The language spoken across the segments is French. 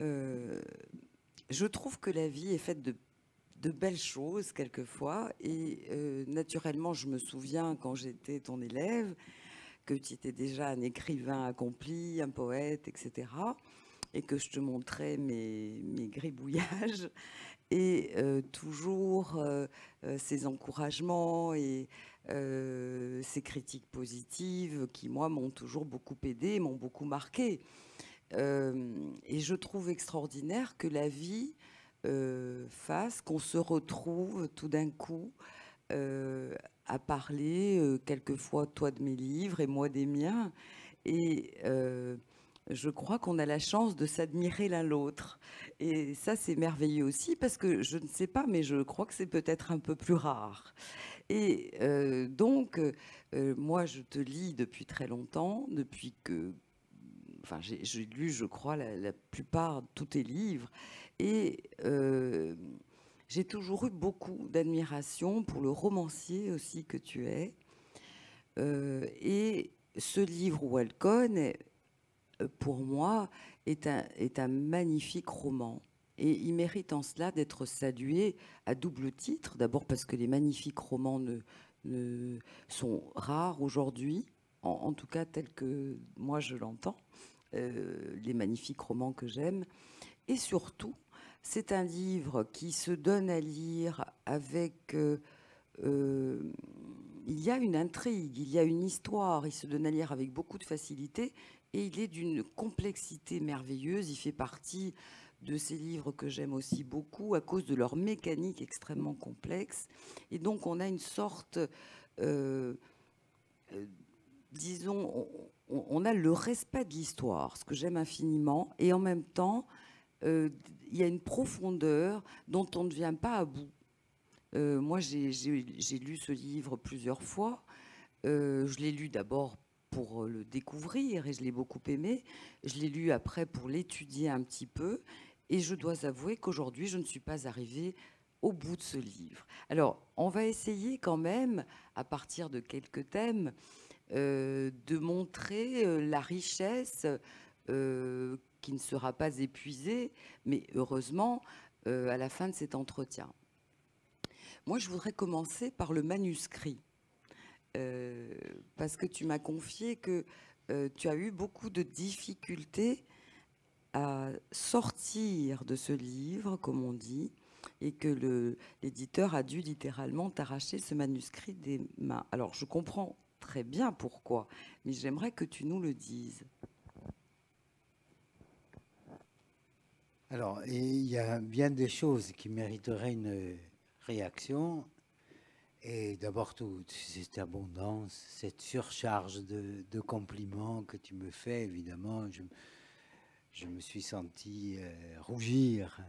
Euh, je trouve que la vie est faite de belles choses quelquefois et naturellement je me souviens quand j'étais ton élève que tu étais déjà un écrivain accompli, un poète, etc. Et que je te montrais mes gribouillages et toujours ces encouragements et ces critiques positives qui, moi, m'ont toujours beaucoup aidé, m'ont beaucoup marqué. Et je trouve extraordinaire que la vie fasse qu'on se retrouve tout d'un coup euh, à parler, quelquefois toi de mes livres et moi des miens. Et je crois qu'on a la chance de s'admirer l'un l'autre. Et ça, c'est merveilleux aussi parce que je ne sais pas, mais je crois que c'est peut-être un peu plus rare. Et donc, moi, je te lis depuis très longtemps, depuis que... Enfin, j'ai lu, je crois, la plupart de tous tes livres. Et j'ai toujours eu beaucoup d'admiration pour le romancier aussi que tu es. Et ce livre, Walcon, pour moi, est un magnifique roman. Et il mérite en cela d'être salué à double titre. D'abord parce que les magnifiques romans sont rares aujourd'hui, en tout cas tels que moi je l'entends, les magnifiques romans que j'aime. Et surtout, c'est un livre qui se donne à lire avec... euh, il y a une intrigue, il y a une histoire, il se donne à lire avec beaucoup de facilité et il est d'une complexité merveilleuse. Il fait partie de ces livres que j'aime aussi beaucoup à cause de leur mécanique extrêmement complexe. Et donc on a une sorte, euh, euh, disons, on a le respect de l'histoire, ce que j'aime infiniment, et en même temps, il y a une profondeur dont on ne vient pas à bout. Moi, j'ai lu ce livre plusieurs fois. Je l'ai lu d'abord pour le découvrir et je l'ai beaucoup aimé. Je l'ai lu après pour l'étudier un petit peu. Et je dois avouer qu'aujourd'hui, je ne suis pas arrivée au bout de ce livre. Alors, on va essayer quand même, à partir de quelques thèmes, de montrer la richesse qui ne sera pas épuisée, mais heureusement, à la fin de cet entretien. Moi, je voudrais commencer par le manuscrit, euh, parce que tu m'as confié que tu as eu beaucoup de difficultés à sortir de ce livre, comme on dit, et que l'éditeur a dû littéralement t'arracher ce manuscrit des mains. Alors, je comprends très bien pourquoi, mais j'aimerais que tu nous le dises. Alors, il y a bien des choses qui mériteraient une réaction. Et d'abord, toute cette abondance, cette surcharge de compliments que tu me fais, évidemment, je me suis senti rougir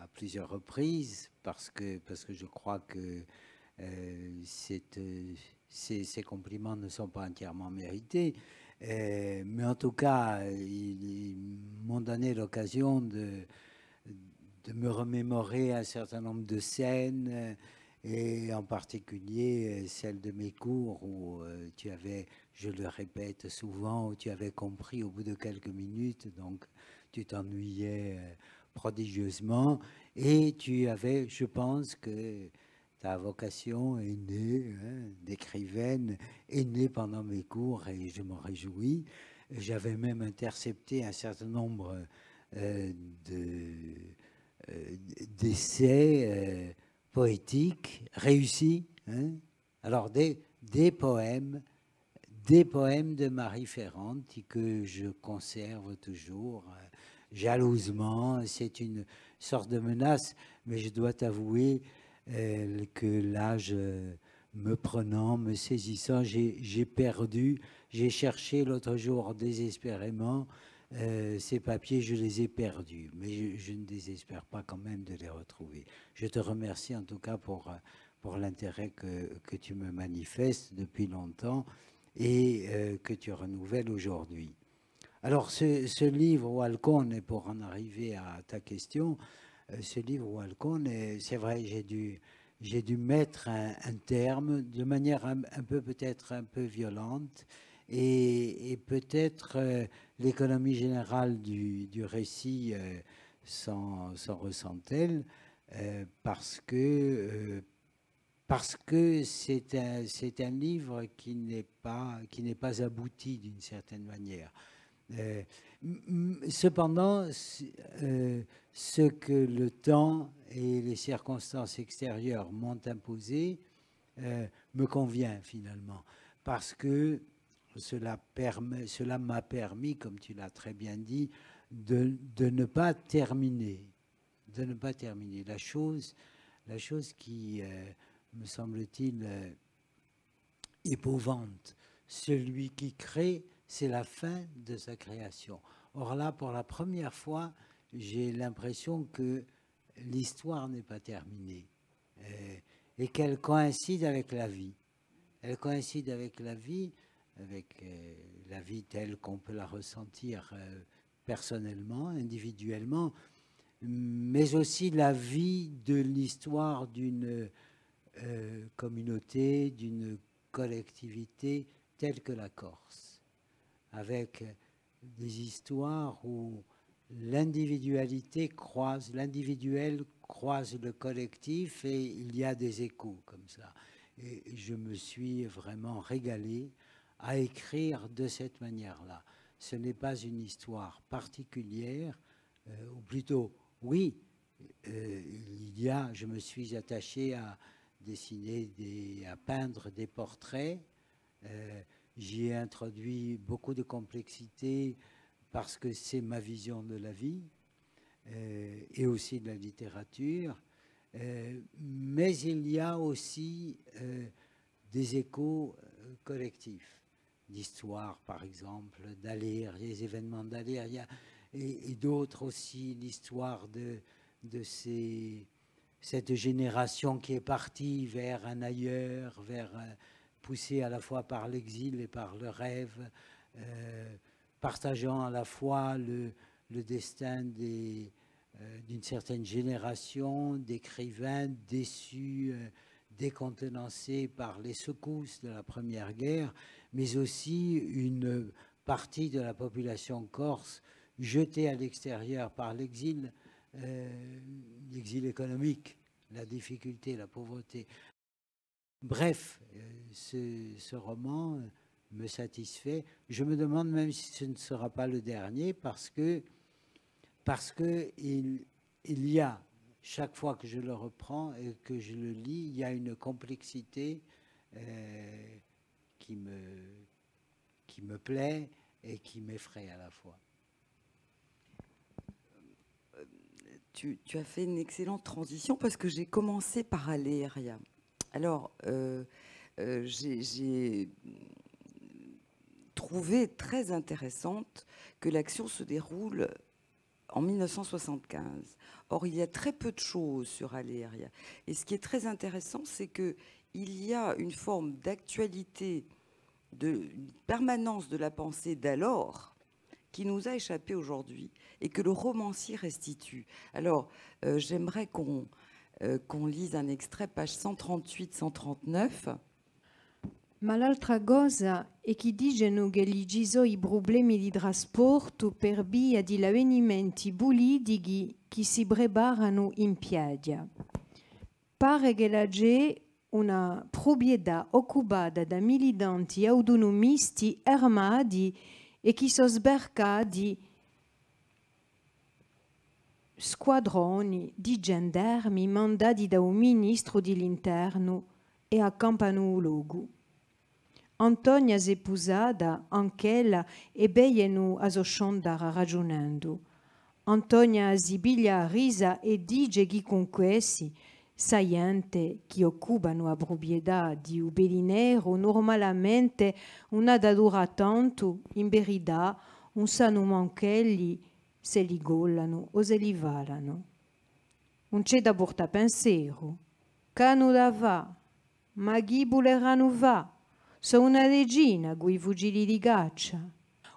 à plusieurs reprises parce que je crois que cette, ces compliments ne sont pas entièrement mérités. Mais en tout cas, ils m'ont donné l'occasion de me remémorer un certain nombre de scènes, et en particulier celle de mes cours où tu avais, je le répète souvent, où tu avais compris au bout de quelques minutes, donc tu t'ennuyais prodigieusement, et tu avais, je pense que ta vocation est née, hein, d'écrivaine, est née pendant mes cours et je m'en réjouis. J'avais même intercepté un certain nombre euh, de, euh, d'essais poétiques réussis. Hein. Alors des poèmes de Marie Ferrand que je conserve toujours jalousement. C'est une sorte de menace, mais je dois t'avouer que l'âge me prenant, me saisissant, j'ai perdu. J'ai cherché l'autre jour désespérément ces papiers, je les ai perdus, mais je ne désespère pas quand même de les retrouver. Je te remercie en tout cas pour l'intérêt que tu me manifestes depuis longtemps et que tu renouvelles aujourd'hui. Alors, ce livre, Walcone, pour en arriver à ta question, ce livre, Walcone, c'est vrai, j'ai dû mettre un terme de manière un peu peut-être un peu violente et peut-être l'économie générale du récit s'en ressent-elle parce que c'est un livre qui n'est pas abouti d'une certaine manière. Cependant, ce que le temps et les circonstances extérieures m'ont imposé me convient finalement, parce que cela m'a permis, comme tu l'as très bien dit, de ne pas terminer. La chose qui, me semble-t-il, épouvante celui qui crée, c'est la fin de sa création. Or là, pour la première fois, j'ai l'impression que l'histoire n'est pas terminée et qu'elle coïncide avec la vie. Elle coïncide avec la vie telle qu'on peut la ressentir personnellement, individuellement, mais aussi la vie de l'histoire d'une communauté, d'une collectivité telle que la Corse, avec des histoires où l'individuel croise le collectif et il y a des échos comme ça. Et je me suis vraiment régalé à écrire de cette manière-là. Ce n'est pas une histoire particulière, ou plutôt, oui, je me suis attaché à dessiner, à peindre des portraits. J'y ai introduit beaucoup de complexité parce que c'est ma vision de la vie et aussi de la littérature. Mais il y a aussi des échos collectifs, d'histoire par exemple, d'Alir, les événements d'Alir, et d'autres aussi, l'histoire de cette génération qui est partie vers un ailleurs, poussée à la fois par l'exil et par le rêve, partageant à la fois le destin d'une certaine génération d'écrivains déçus, décontenancés par les secousses de la Première Guerre, mais aussi une partie de la population corse jetée à l'extérieur par l'exil économique, la difficulté, la pauvreté. Bref, ce roman me satisfait. Je me demande même si ce ne sera pas le dernier, parce que il y a, chaque fois que je le reprends et que je le lis, il y a une complexité qui me plaît et qui m'effraie à la fois. Tu as fait une excellente transition parce que j'ai commencé par Aléria. Alors, j'ai trouvé très intéressante que l'action se déroule en 1975. Or, il y a très peu de choses sur Aléria. Et ce qui est très intéressant, c'est qu'il y a une forme d'actualité, une permanence de la pensée d'alors, qui nous a échappé aujourd'hui et que le romancier restitue. Alors, j'aimerais qu'on lise un extrait, page 138-139. Ma l'altra cosa è che dicono che ci sono i problemi di trasporto per via di avvenimenti politici che si preparano in piazza. Pare che la c'è una proprietà occupata da militanti autonomisti armati e che sono sbarcati squadroni di gendarmi mandati da un ministro dell'interno e accampano un luogo. Antonia si è posata anch'ella e beiano a scendere ragionando. Antonia si piglia a risa e dice che con questi saienti che occupano la proprietà di un pedinero normalmente non ha da durare tanto, in verità non sanno manch'elli se li gollano o se li valano. Non c'è da portare pensiero. Cano da va, ma chi voleranno va? Sono una regina coi fucili di caccia.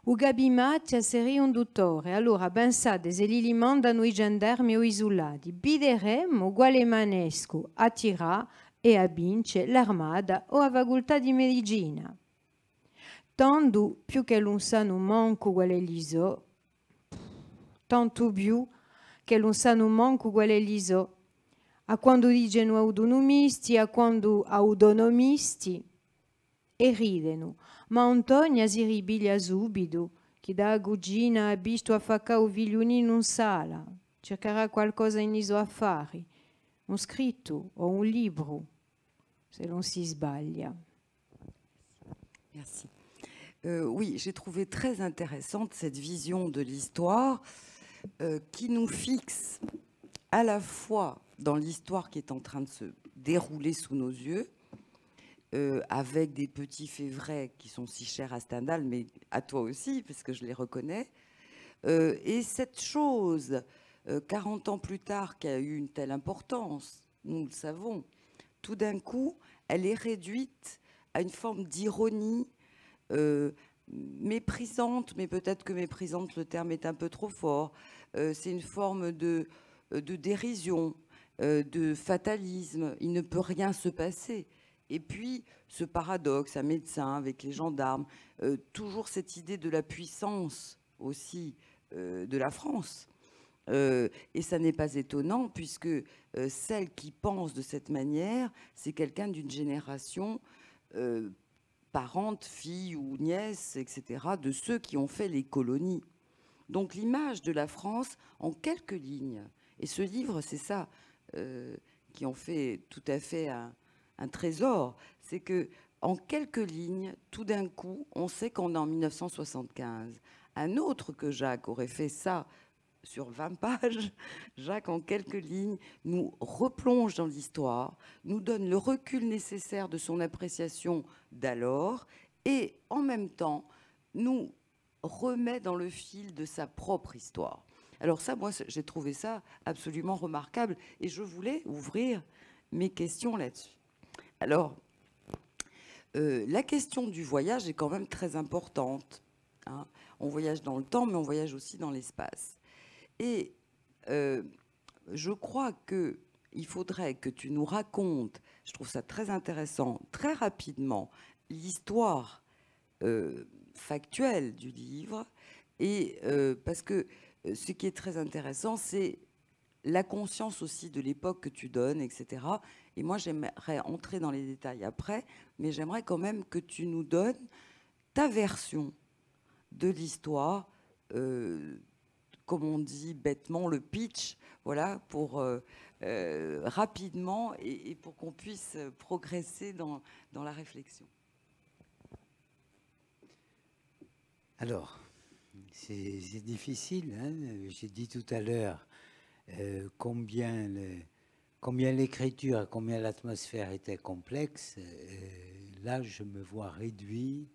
O Gabimaccia seria un dottore, allora pensate se li mandano i gendarmi o isolati, bideremmo quale manesco a tirare e a vincere l'armata o a facoltà di medicina. tanto più che non sanno manco qual è l'iso, tanto più che non sanno manco qual è l'iso, a quando dicono autonomisti, a quando autonomisti, e ridono, ma Antonia si ribiglia subito, che da cugina ha visto a facca o figliolino in sala, cercherà qualcosa in iso affari, un scritto o un libro, se non si sbaglia. Merci. Oui, j'ai trouvé très intéressante cette vision de l'histoire qui nous fixe à la fois dans l'histoire qui est en train de se dérouler sous nos yeux, avec des petits faits vrais qui sont si chers à Stendhal, mais à toi aussi, parce que je les reconnais. Et cette chose, 40 ans plus tard, qui a eu une telle importance, nous le savons, tout d'un coup, elle est réduite à une forme d'ironie méprisante, mais peut-être que méprisante, le terme est un peu trop fort. C'est une forme de dérision, de fatalisme. Il ne peut rien se passer. Et puis, ce paradoxe, un médecin avec les gendarmes, toujours cette idée de la puissance aussi de la France. Et ça n'est pas étonnant, puisque celle qui pense de cette manière, c'est quelqu'un d'une génération parente, fille ou nièce, etc., de ceux qui ont fait les colonies. Donc l'image de la France en quelques lignes, et ce livre, c'est ça, qui en fait tout à fait un trésor, c'est que en quelques lignes, tout d'un coup, on sait qu'on est en 1975. Un autre que Jacques aurait fait ça sur 20 pages, Jacques, en quelques lignes, nous replonge dans l'histoire, nous donne le recul nécessaire de son appréciation d'alors et en même temps nous remet dans le fil de sa propre histoire. Alors ça, moi, j'ai trouvé ça absolument remarquable et je voulais ouvrir mes questions là-dessus. Alors, la question du voyage est quand même très importante, hein. On voyage dans le temps, mais on voyage aussi dans l'espace. Et je crois qu'il faudrait que tu nous racontes, je trouve ça très intéressant, très rapidement, l'histoire factuelle du livre. Et parce que ce qui est très intéressant, c'est la conscience aussi de l'époque que tu donnes, etc. Et moi, j'aimerais entrer dans les détails après, mais j'aimerais quand même que tu nous donnes ta version de l'histoire, comme on dit bêtement, le pitch, voilà, pour rapidement et pour qu'on puisse progresser dans la réflexion. Alors, c'est difficile, hein. J'ai dit tout à l'heure combien l'écriture, combien l'atmosphère était complexe. Là, je me vois réduit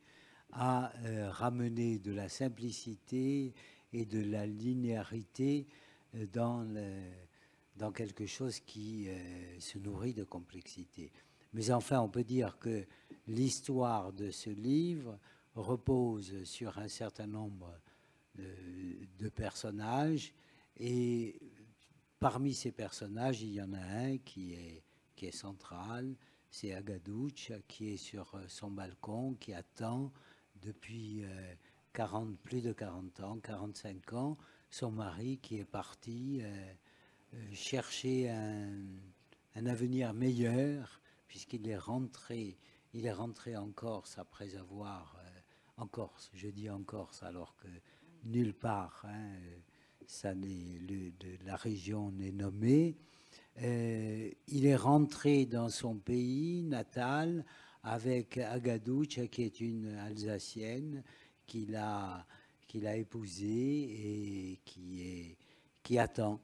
à ramener de la simplicité et de la linéarité dans quelque chose qui se nourrit de complexité. Mais enfin, on peut dire que l'histoire de ce livre repose sur un certain nombre de personnages, et parmi ces personnages, il y en a un qui est central, c'est Agadouch, qui est sur son balcon, qui attend depuis plus de 40 ans, 45 ans, son mari qui est parti chercher un avenir meilleur, puisqu'il est rentré en Corse après avoir en Corse, je dis en Corse alors que nulle part, hein, la région n'est nommée. Il est rentré dans son pays natal avec Agadouch, qui est une Alsacienne qu'il a épousée et qui attend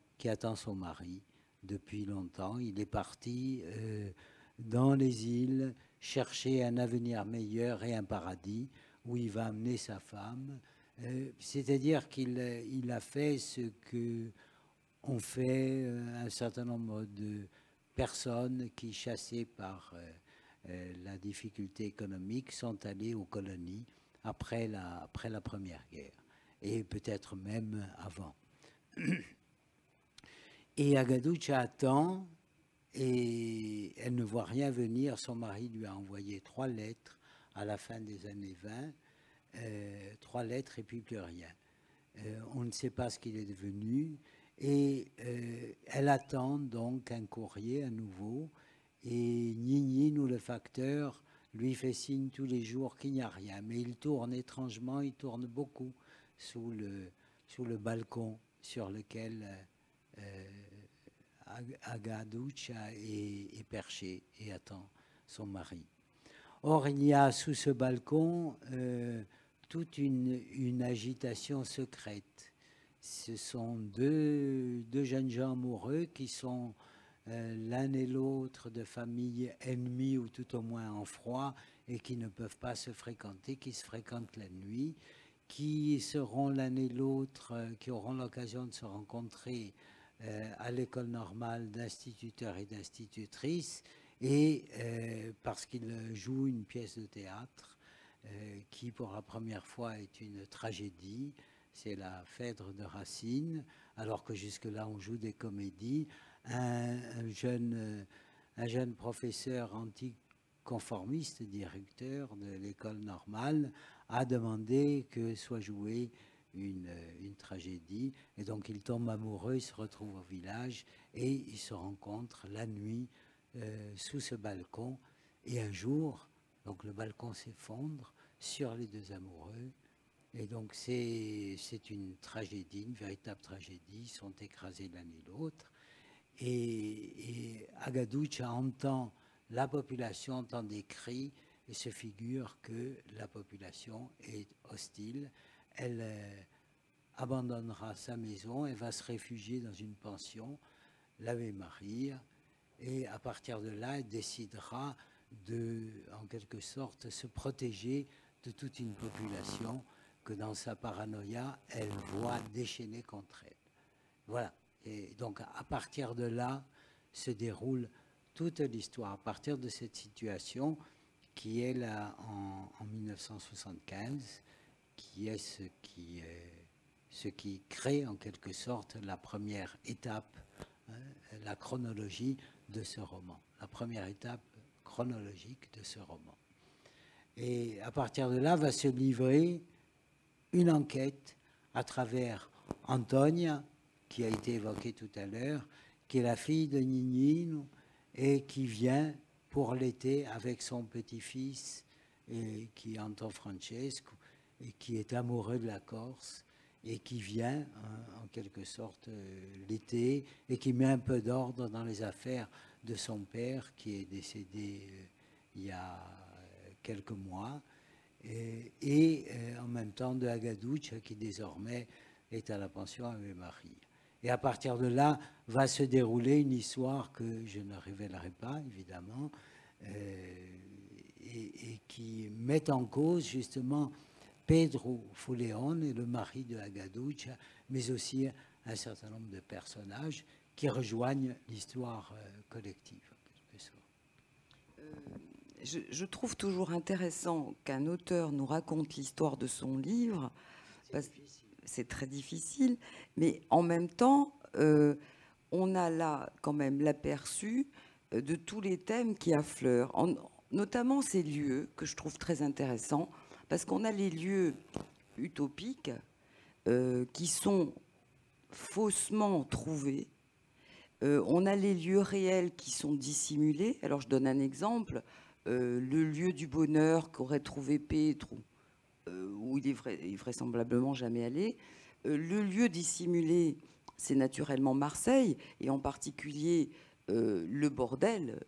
son mari depuis longtemps. Il est parti dans les îles chercher un avenir meilleur et un paradis où il va amener sa femme. C'est-à-dire qu'il a fait ce que ont fait un certain nombre de personnes qui, chassées par la difficulté économique, sont allées aux colonies après la Première Guerre, et peut-être même avant. Et Agadouch attend, et elle ne voit rien venir. Son mari lui a envoyé 3 lettres à la fin des années 20, 3 lettres et puis plus rien. On ne sait pas ce qu'il est devenu. Et elle attend donc un courrier à nouveau. Et Nini, nous le facteur, lui fait signe tous les jours qu'il n'y a rien. Mais il tourne étrangement, il tourne beaucoup sous le balcon sur lequel Agaducha est perché et attend son mari. Or, il y a sous ce balcon toute une agitation secrète. Ce sont deux jeunes gens amoureux qui sont l'un et l'autre de familles ennemies ou tout au moins en froid et qui ne peuvent pas se fréquenter, qui se fréquentent la nuit, qui seront l'un et l'autre, qui auront l'occasion de se rencontrer à l'école normale d'instituteurs et d'institutrices, et parce qu'ils jouent une pièce de théâtre qui pour la première fois est une tragédie, c'est la Phèdre de Racine, alors que jusque-là on joue des comédies. Un jeune professeur anticonformiste, directeur de l'école normale, a demandé que soit jouée une tragédie, et donc ils tombent amoureux, ils se retrouvent au village et ils se rencontrent la nuit sous ce balcon, et un jour, donc le balcon s'effondre sur les deux amoureux, et donc c'est une tragédie, une véritable tragédie, ils sont écrasés l'un et l'autre, et Agaducha entend la population, entend des cris, et se figure que la population est hostile. Elle abandonnera sa maison, elle va se réfugier dans une pension, l'Ave Maria, et à partir de là, elle décidera de, en quelque sorte, se protéger de toute une population que dans sa paranoïa, elle voit déchaîner contre elle. Voilà. Et donc, à partir de là, se déroule toute l'histoire. À partir de cette situation, qui est là en 1975, qui est ce qui crée en quelque sorte la première étape, la chronologie de ce roman, la première étape chronologique de ce roman. Et à partir de là va se livrer une enquête à travers Antonia, qui a été évoquée tout à l'heure, qui est la fille de Nignino et qui vient pour l'été avec son petit-fils, qui est Anton Francesco, et qui est amoureux de la Corse, et qui vient en quelque sorte l'été, et qui met un peu d'ordre dans les affaires de son père, qui est décédé il y a quelques mois, et en même temps de Agaducha, qui désormais est à la pension Ave Maria. Et à partir de là, va se dérouler une histoire que je ne révélerai pas, évidemment, et qui met en cause justement Pedro Fuleone, le mari de Agaducha, mais aussi un certain nombre de personnages qui rejoignent l'histoire collective. Je trouve toujours intéressant qu'un auteur nous raconte l'histoire de son livre. C'est très difficile, mais en même temps, on a là quand même l'aperçu de tous les thèmes qui affleurent, notamment ces lieux que je trouve très intéressants, parce qu'on a les lieux utopiques qui sont faussement trouvés. On a les lieux réels qui sont dissimulés. Alors je donne un exemple, le lieu du bonheur qu'aurait trouvé Pedro, où il est vraisemblablement jamais allé. Le lieu dissimulé, c'est naturellement Marseille, et en particulier le bordel,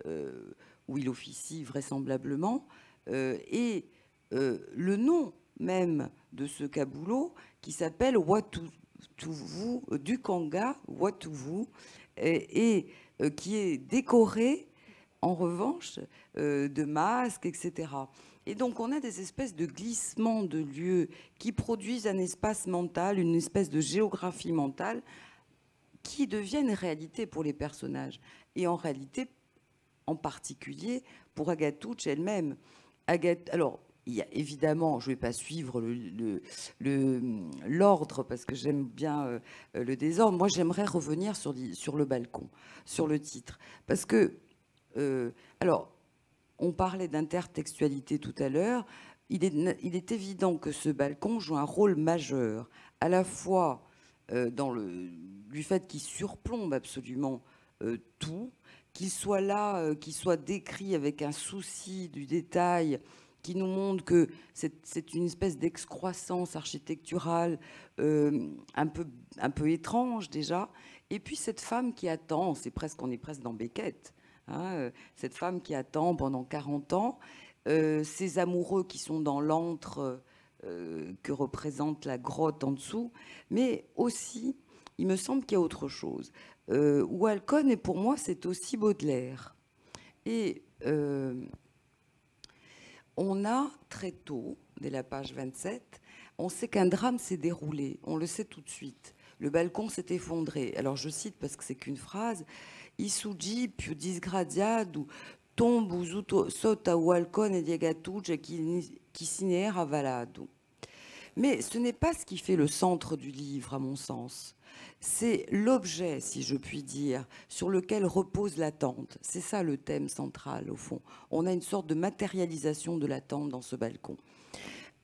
où il officie vraisemblablement, et le nom même de ce caboulot, qui s'appelle Watuvu, Dukanga Watuvu, et qui est décoré, en revanche, de masques, etc. Et donc, on a des espèces de glissements de lieux qui produisent un espace mental, une espèce de géographie mentale qui deviennent réalité pour les personnages. Et en réalité, en particulier, pour Agaducha elle-même. Alors, il y a, évidemment, je ne vais pas suivre l'ordre parce que j'aime bien le désordre. Moi, j'aimerais revenir sur le balcon, sur le titre. Parce que, alors, on parlait d'intertextualité tout à l'heure. il est évident que ce balcon joue un rôle majeur, à la fois du fait qu'il surplombe absolument tout, qu'il soit là, qu'il soit décrit avec un souci du détail, qui nous montre que c'est une espèce d'excroissance architecturale un peu étrange déjà. Et puis cette femme qui attend, on est presque dans Beckett, hein, cette femme qui attend pendant 40 ans, ces amoureux qui sont dans l'antre que représente la grotte en dessous, mais aussi, il me semble qu'il y a autre chose. Walcon, et pour moi, c'est aussi Baudelaire. Et on a très tôt, dès la page 27, on sait qu'un drame s'est déroulé, on le sait tout de suite. Le balcon s'est effondré. Alors je cite parce que c'est qu'une phrase. Isugi più disgraziato tombe sotto Walcone di Agatuccia qui s'inera valado. Mais ce n'est pas ce qui fait le centre du livre, à mon sens. C'est l'objet, si je puis dire, sur lequel repose l'attente. C'est ça le thème central, au fond. On a une sorte de matérialisation de l'attente dans ce balcon.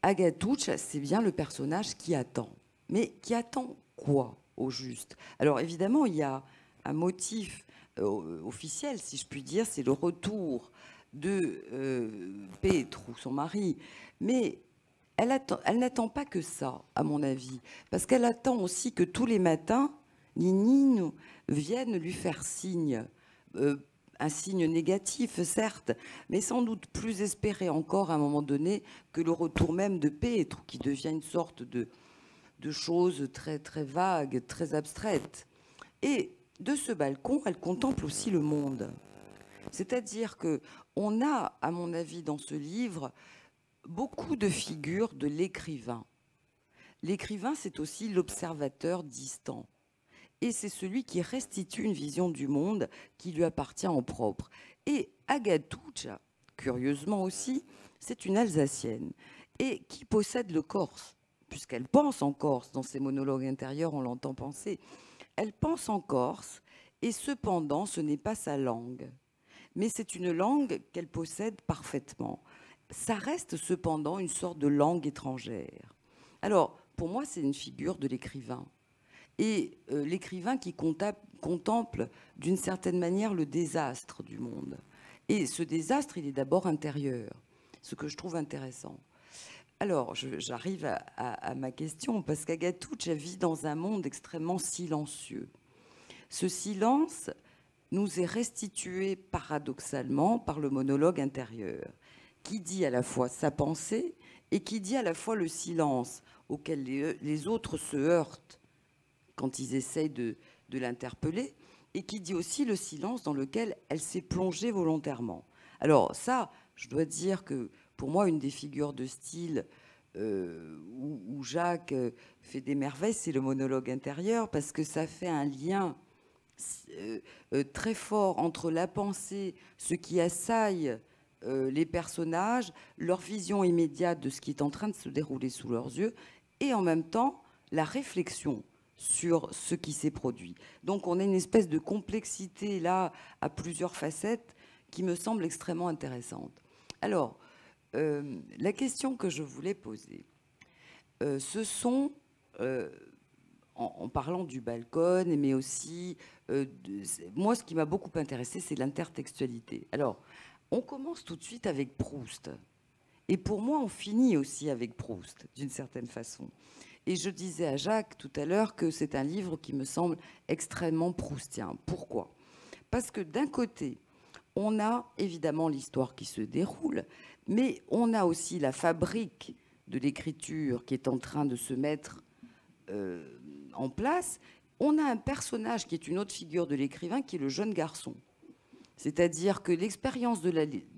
Agatuccia, c'est bien le personnage qui attend. Mais qui attend quoi, au juste? Alors évidemment, il y a un motif officiel, si je puis dire, c'est le retour de Petru, son mari. Mais elle n'attend pas que ça, à mon avis, parce qu'elle attend aussi que tous les matins, Nini vienne lui faire signe, un signe négatif, certes, mais sans doute plus espéré encore à un moment donné que le retour même de Petru, qui devient une sorte de chose très, très vague, très abstraite. Et de ce balcon, elle contemple aussi le monde. C'est-à-dire qu'on a, à mon avis, dans ce livre, beaucoup de figures de l'écrivain. L'écrivain, c'est aussi l'observateur distant. Et c'est celui qui restitue une vision du monde qui lui appartient en propre. Et Agatuccia, curieusement aussi, c'est une Alsacienne et qui possède le corse, puisqu'elle pense en corse. Dans ses monologues intérieurs, on l'entend penser. Elle pense en corse, et cependant, ce n'est pas sa langue. Mais c'est une langue qu'elle possède parfaitement. Ça reste cependant une sorte de langue étrangère. Alors, pour moi, c'est une figure de l'écrivain. Et l'écrivain qui contemple d'une certaine manière le désastre du monde. Et ce désastre, il est d'abord intérieur, ce que je trouve intéressant. Alors, j'arrive à ma question, parce qu'Agatuccia vit dans un monde extrêmement silencieux. Ce silence nous est restitué paradoxalement par le monologue intérieur, qui dit à la fois sa pensée et qui dit à la fois le silence auquel les autres se heurtent quand ils essayent de l'interpeller, et qui dit aussi le silence dans lequel elle s'est plongée volontairement. Alors ça, je dois dire que pour moi, une des figures de style où Jacques fait des merveilles, c'est le monologue intérieur, parce que ça fait un lien très fort entre la pensée, ce qui assaille les personnages, leur vision immédiate de ce qui est en train de se dérouler sous leurs yeux, et en même temps la réflexion sur ce qui s'est produit. Donc on a une espèce de complexité là à plusieurs facettes qui me semble extrêmement intéressante. Alors, la question que je voulais poser, ce sont, en parlant du balcon, mais aussi, moi ce qui m'a beaucoup intéressé, c'est l'intertextualité. Alors, on commence tout de suite avec Proust. Et pour moi, on finit aussi avec Proust, d'une certaine façon. Et je disais à Jacques tout à l'heure que c'est un livre qui me semble extrêmement proustien. Pourquoi? Parce que d'un côté, on a évidemment l'histoire qui se déroule, mais on a aussi la fabrique de l'écriture qui est en train de se mettre en place. On a un personnage qui est une autre figure de l'écrivain, qui est le jeune garçon. C'est-à-dire que l'expérience de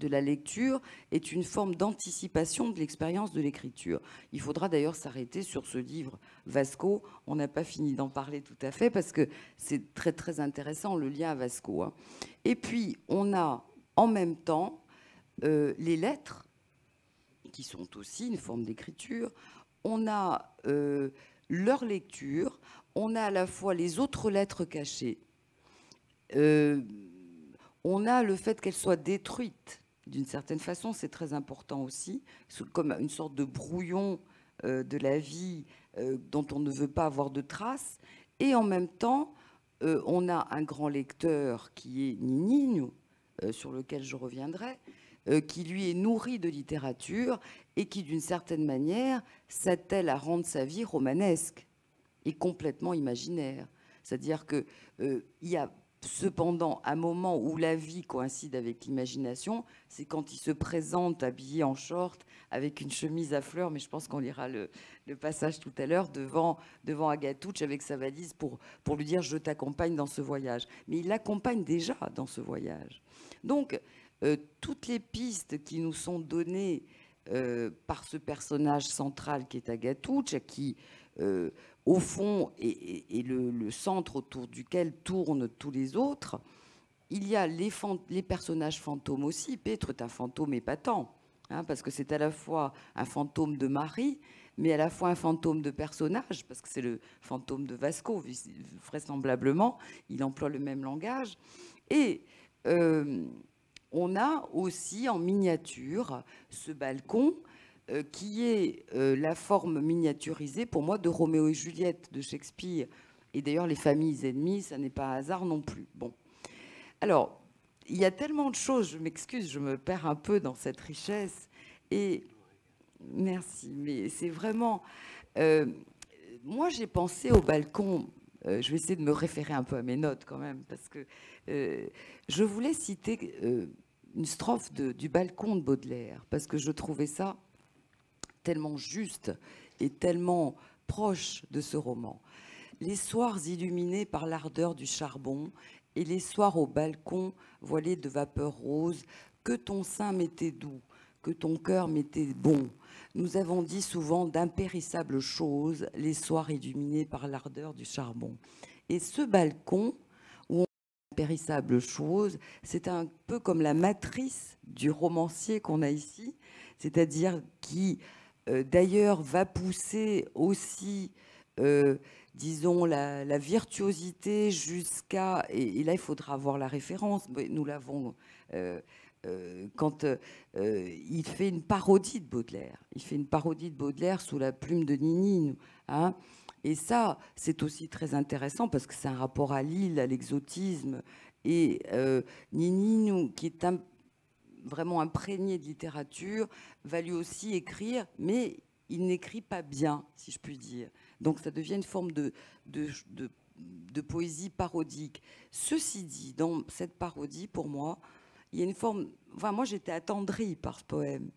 la lecture est une forme d'anticipation de l'expérience de l'écriture. Il faudra d'ailleurs s'arrêter sur ce livre Vasco. On n'a pas fini d'en parler tout à fait parce que c'est très très intéressant le lien à Vasco. Hein. Et puis on a en même temps les lettres qui sont aussi une forme d'écriture. On a leur lecture. On a à la fois les autres lettres cachées. On a le fait qu'elles soient détruites d'une certaine façon, c'est très important aussi, comme une sorte de brouillon de la vie dont on ne veut pas avoir de traces. Et en même temps, on a un grand lecteur qui est Nini, sur lequel je reviendrai, qui lui est nourri de littérature et qui, d'une certaine manière, s'attelle à rendre sa vie romanesque et complètement imaginaire. C'est-à-dire qu'il y a cependant un moment où la vie coïncide avec l'imagination, c'est quand il se présente habillé en short avec une chemise à fleurs, mais je pense qu'on lira le passage tout à l'heure, devant Agatouch avec sa valise pour lui dire « je t'accompagne dans ce voyage ». Mais il l'accompagne déjà dans ce voyage. Donc, toutes les pistes qui nous sont données par ce personnage central qui est Agatouch, qui, au fond, est le centre autour duquel tournent tous les autres. Il y a les personnages fantômes aussi. Petre est un fantôme épatant, hein, parce que c'est à la fois un fantôme de mari, mais à la fois un fantôme de personnage, parce que c'est le fantôme de Vasco, vraisemblablement. Il emploie le même langage. Et on a aussi en miniature ce balcon qui est la forme miniaturisée, pour moi, de Roméo et Juliette de Shakespeare. Et d'ailleurs, les familles ennemies, ça n'est pas un hasard non plus. Bon. Alors, il y a tellement de choses, je m'excuse, je me perds un peu dans cette richesse. Et merci, mais c'est vraiment... moi, j'ai pensé au balcon. Je vais essayer de me référer un peu à mes notes quand même, parce que je voulais citer une strophe du balcon de Baudelaire, parce que je trouvais ça tellement juste et tellement proche de ce roman. Les soirs illuminés par l'ardeur du charbon et les soirs au balcon voilés de vapeur rose, que ton sein m'était doux, que ton cœur m'était bon. Nous avons dit souvent d'impérissables choses, les soirs illuminés par l'ardeur du charbon. Et ce balcon, où on dit d'impérissables choses, c'est un peu comme la matrice du romancier qu'on a ici, c'est-à-dire qui, d'ailleurs, va pousser aussi, disons, la virtuosité jusqu'à... Et là, il faudra avoir la référence. Nous l'avons... quand il fait une parodie de Baudelaire. Il fait une parodie de Baudelaire sous la plume de Nini. Hein. Et ça, c'est aussi très intéressant parce que c'est un rapport à l'île, à l'exotisme. Et Nini, qui est vraiment imprégné de littérature, va lui aussi écrire, mais il n'écrit pas bien, si je puis dire. Donc ça devient une forme de poésie parodique. Ceci dit, dans cette parodie, pour moi, il y a une forme... Enfin, moi, j'étais attendrie par ce poème.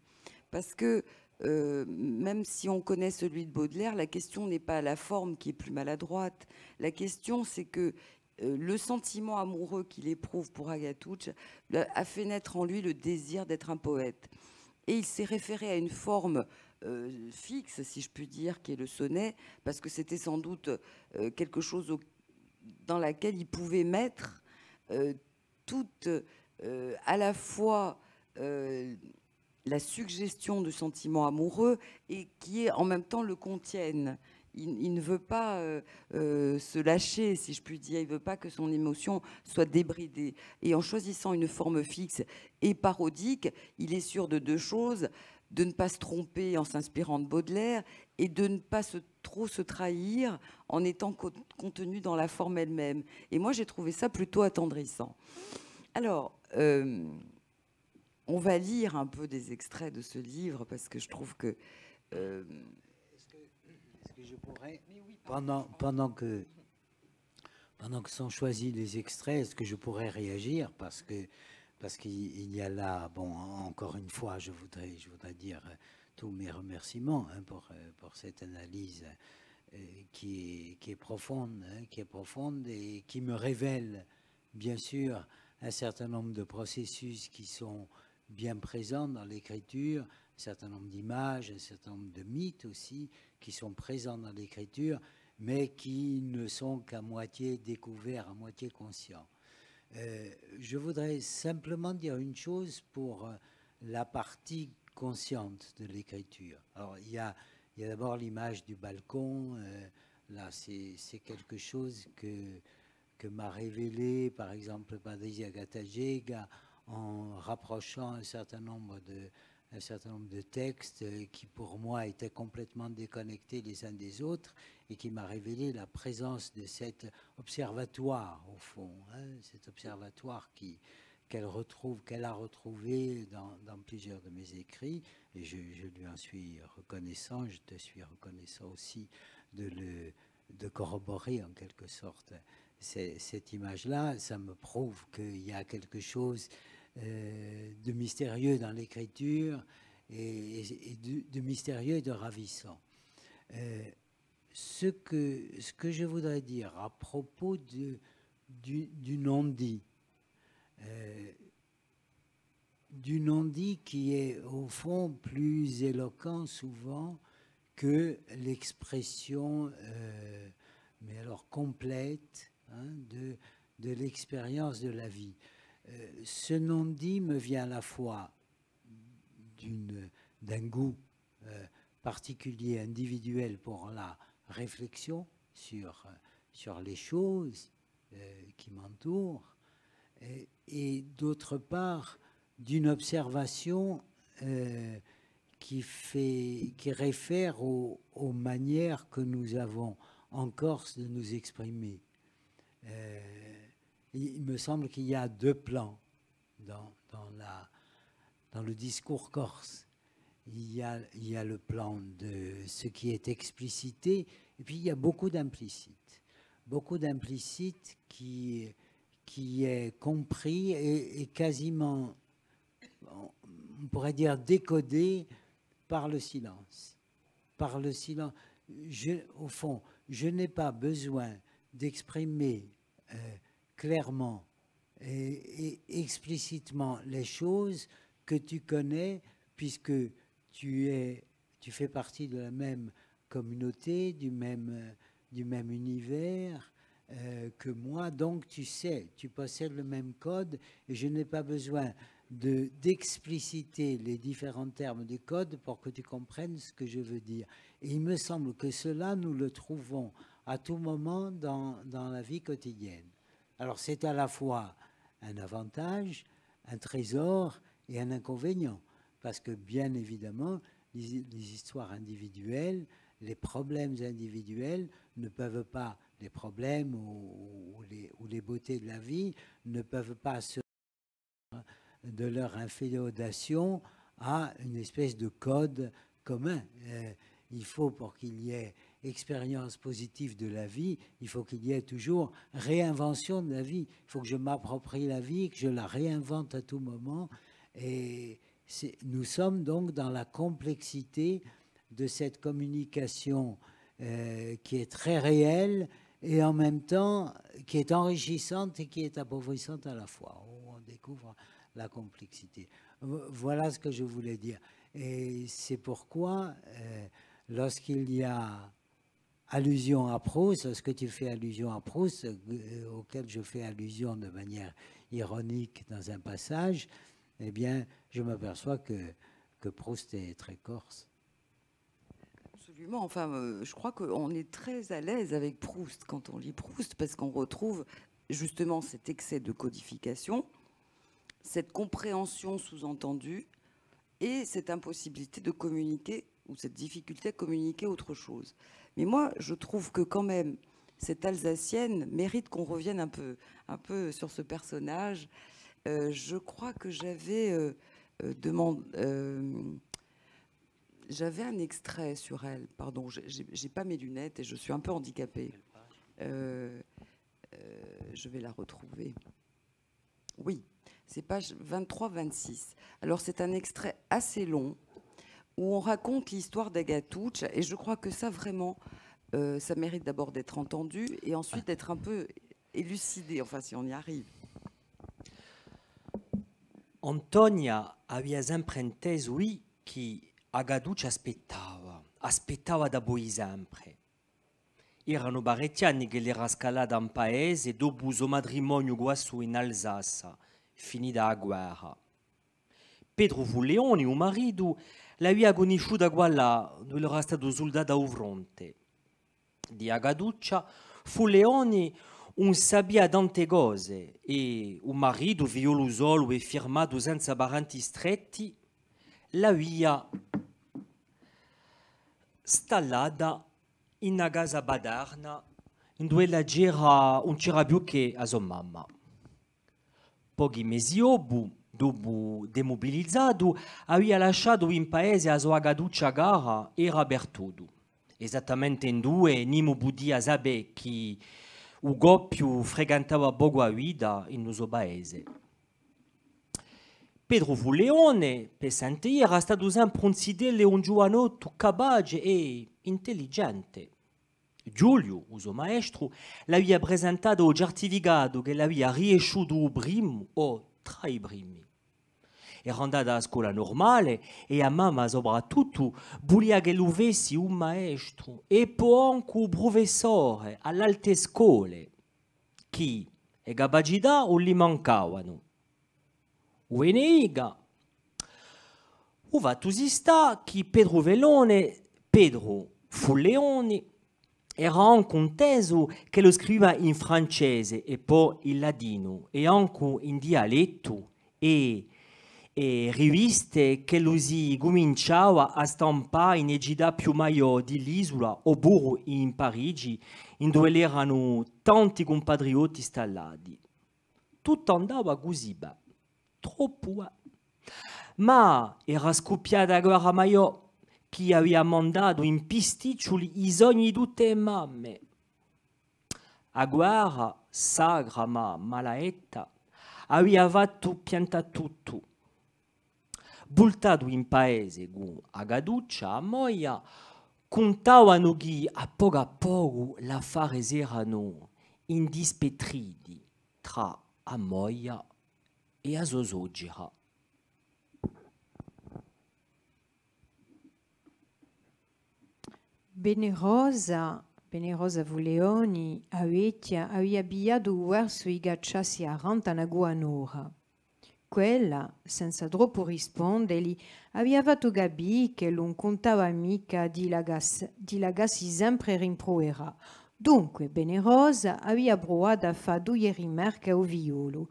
Parce que même si on connaît celui de Baudelaire, la question n'est pas la forme qui est plus maladroite. La question, c'est que le sentiment amoureux qu'il éprouve pour Agatouch a fait naître en lui le désir d'être un poète. Et il s'est référé à une forme fixe, si je puis dire, qui est le sonnet, parce que c'était sans doute quelque chose dans laquelle il pouvait mettre toute... à la fois la suggestion de sentiments amoureux et qui en même temps le contiennent. Il ne veut pas se lâcher, si je puis dire. Il ne veut pas que son émotion soit débridée. Et en choisissant une forme fixe et parodique, il est sûr de deux choses: de ne pas se tromper en s'inspirant de Baudelaire et de ne pas trop se trahir en étant contenu dans la forme elle-même. Et moi, j'ai trouvé ça plutôt attendrissant. Alors, on va lire un peu des extraits de ce livre parce que je trouve que... Est-ce que je pourrais, pendant que sont choisis les extraits, est-ce que je pourrais réagir parce qu'il y a là, bon, encore une fois, je voudrais dire tous mes remerciements pour cette analyse qui est profonde, et qui me révèle, bien sûr, un certain nombre de processus qui sont bien présents dans l'écriture, un certain nombre d'images, un certain nombre de mythes aussi qui sont présents dans l'écriture, mais qui ne sont qu'à moitié découverts, à moitié conscients. Je voudrais simplement dire une chose pour la partie consciente de l'écriture. Alors, il y a d'abord l'image du balcon. Là, c'est quelque chose que m'a révélé, par exemple, Padre Agatajega en rapprochant un certain nombre de textes qui pour moi étaient complètement déconnectés les uns des autres et qui m'a révélé la présence de cet observatoire au fond, hein, cet observatoire qu'elle a retrouvé dans plusieurs de mes écrits, et je lui en suis reconnaissant, je te suis reconnaissant aussi de corroborer en quelque sorte cette image-là. Ça me prouve qu'il y a quelque chose de mystérieux dans l'écriture et de mystérieux et de ravissant. Ce que je voudrais dire à propos du non-dit, qui est au fond plus éloquent souvent que l'expression, mais alors complète, hein, de l'expérience de la vie. Ce non-dit me vient à la fois d'un goût particulier, individuel pour la réflexion sur les choses qui m'entourent, et d'autre part d'une observation qui réfère aux manières que nous avons en Corse de nous exprimer. Il me semble qu'il y a deux plans dans le discours corse. Il y a le plan de ce qui est explicité, et puis il y a beaucoup d'implicite qui est compris et quasiment, on pourrait dire, décodé par le silence. Au fond, je n'ai pas besoin d'exprimer clairement et explicitement les choses que tu connais, puisque tu fais partie de la même communauté, du même univers que moi, donc tu sais, tu possèdes le même code, et je n'ai pas besoin d'expliciter les différents termes du code pour que tu comprennes ce que je veux dire. Et il me semble que cela, nous le trouvons à tout moment dans la vie quotidienne. Alors c'est à la fois un avantage, un trésor et un inconvénient, parce que bien évidemment, les histoires individuelles, les problèmes individuels ne peuvent pas, les problèmes ou les beautés de la vie ne peuvent pas se de leur inféodation à une espèce de code commun. Il faut, pour qu'il y ait expérience positive de la vie, il faut qu'il y ait toujours réinvention de la vie. Il faut que je m'approprie la vie, que je la réinvente à tout moment. Et nous sommes donc dans la complexité de cette communication qui est très réelle et en même temps qui est enrichissante et qui est appauvrissante à la fois. On découvre la complexité. Voilà ce que je voulais dire. Et c'est pourquoi, lorsqu'il y a allusion à Proust, lorsque tu fais allusion à Proust, auquel je fais allusion de manière ironique dans un passage, eh bien, je m'aperçois que Proust est très corse. Absolument. Enfin, je crois qu'on est très à l'aise avec Proust quand on lit Proust, parce qu'on retrouve justement cet excès de codification, cette compréhension sous-entendue et cette impossibilité de communiquer, ou cette difficulté à communiquer autre chose. Mais moi, je trouve que quand même, cette Alsacienne mérite qu'on revienne un peu sur ce personnage. Je crois que j'avais j'avais un extrait sur elle. Pardon, j'ai pas mes lunettes et je suis un peu handicapée. Je vais la retrouver. Oui, c'est page 23-26. Alors, c'est un extrait assez long où on raconte l'histoire d'Agatuccia, et je crois que ça, vraiment, ça mérite d'abord d'être entendu et ensuite d'être un peu élucidé, enfin, si on y arrive. Antonia aveva sempre inteso che Agatuccia aspettava da voi sempre. Erano parecchi anni che l'era scalata in paese dopo il suo matrimonio guasto in Alsazia, finita la guerra. Pedro Fulleoni, il marito, l'aveva conosciuta quella dove era stato soldato al fronte. Di Agatuccia, Fulleoni un sabia tante cose e un marito violo solo e firmato senza parenti stretti, la via stallata in una casa badarna in dove la non c'era più che a sua mamma. Pochi mesi dopo demobilizzato, aveva lasciato in paese a sua gaduccia gara era Bertudo. Esattamente in due, Nimo podia sapere che il goppio frequentava poco a guida in nostro paese. Pedro Fuleone, pesante, era stato sempre considerato un giovanotto capace e intelligente. Giulio, il suo maestro, l'aveva presentato il certificato che l'aveva riesciuto primo o tra i primi. Era andata a scuola normale e a mamma soprattutto voleva che lo avessi un maestro e poi anche un professore alle alte scuole, che le capacità non gli mancavano. Ueniga. O fatto si sta che Pedro Fuleone era anche un teso che lo scriveva in francese e poi in ladino e anche in dialetto e riviste che lo si cominciava a stampare in città più maggiori dell'isola oppure in Parigi, in dove erano tanti compatrioti installati. Tutto andava così bene. Troppo. Ma era scoppiata la guerra maggiore che aveva mandato in pisticcioli i sogni di tutte le mamme. La guerra, sagra ma malaetta, aveva fatto piantare tutto. Buttato in paese con la gaduccia, a Moia, contavano che a poco le affari erano indispetriti tra a Moia e a Zozoggira. Benerosa Fuleoni aveva abbiato verso i gacciassi a ranta guanora. Quella, senza troppo rispondergli, aveva fatto capire che non contava mica di lagassi sempre rimproverà. Dunque, Benerosa aveva provato a fare due rimarche al violo,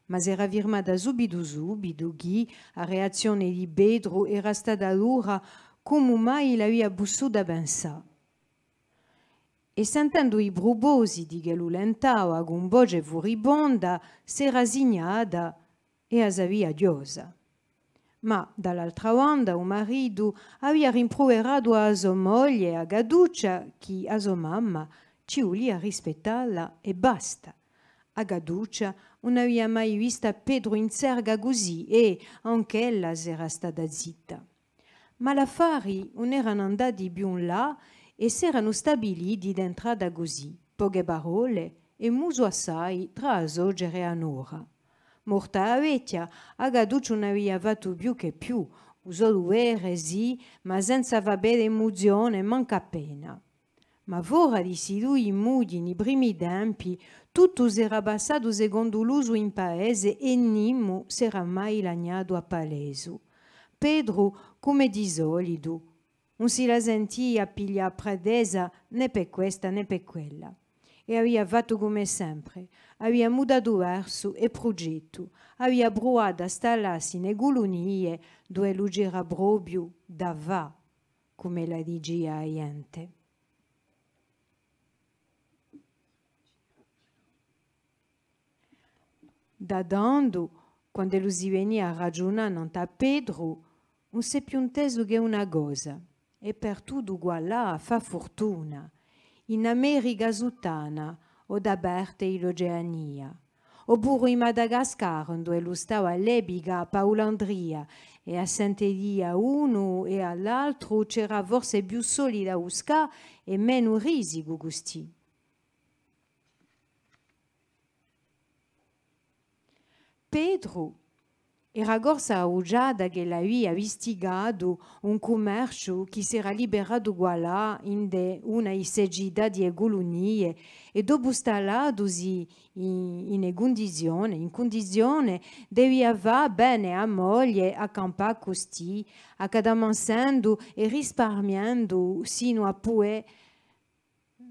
ma si era firmata subito che la reazione di Pedro era stata allora come mai l'aveva bussato a pensare. E sentendo i brubosi di che lo lentava con voce furibonda, si era rasignata e aveva adiosa. Ma dall'altra banda il marito aveva rimproverato a sua moglie, a Gaduccia, che a sua mamma ci voleva rispettarla e basta. A Gaduccia non aveva mai vista Pedro in serga così e anch'ella si era stata zitta. Ma gli affari non erano andati più in là e si erano stabiliti d'entrata così, poche parole e muso assai tra Zogere e Anora. Morta a vecchia, a Gaduccia non aveva fatto più che più, usò l'uere sì, ma senza avere emozione, manca appena. Ma ora di si lui mudi nei primi tempi, tutto si era passato secondo l'uso in paese e Nimmo si era mai lagnato a paleso. Pedro, come di solito, non si la sentia pigliare predesa né per questa né per quella. E aveva fatto come sempre, aveva mutato verso e progetto, aveva provato a stallarsi nelle colonie dove lui era proprio da va, come la diceva a gente. Da dando, quando lui si veniva a ragionare a Pedro, non si è più inteso che una cosa, e per tutto qua fa fortuna, in America Sudana o da Berte in Oceania, oppure in Madagascar, dove lui stava all'epica a Paulandria e a sentirgli uno e all'altro c'era forse più solida a usca e meno risico così. Pedro era corsa arruggiata che l'aveva investigato un commercio che si era liberato qua in una segida di colonie e dopo installatosi in condizione doveva fare bene a moglie a campare così, accadamansando e risparmiando sino a poi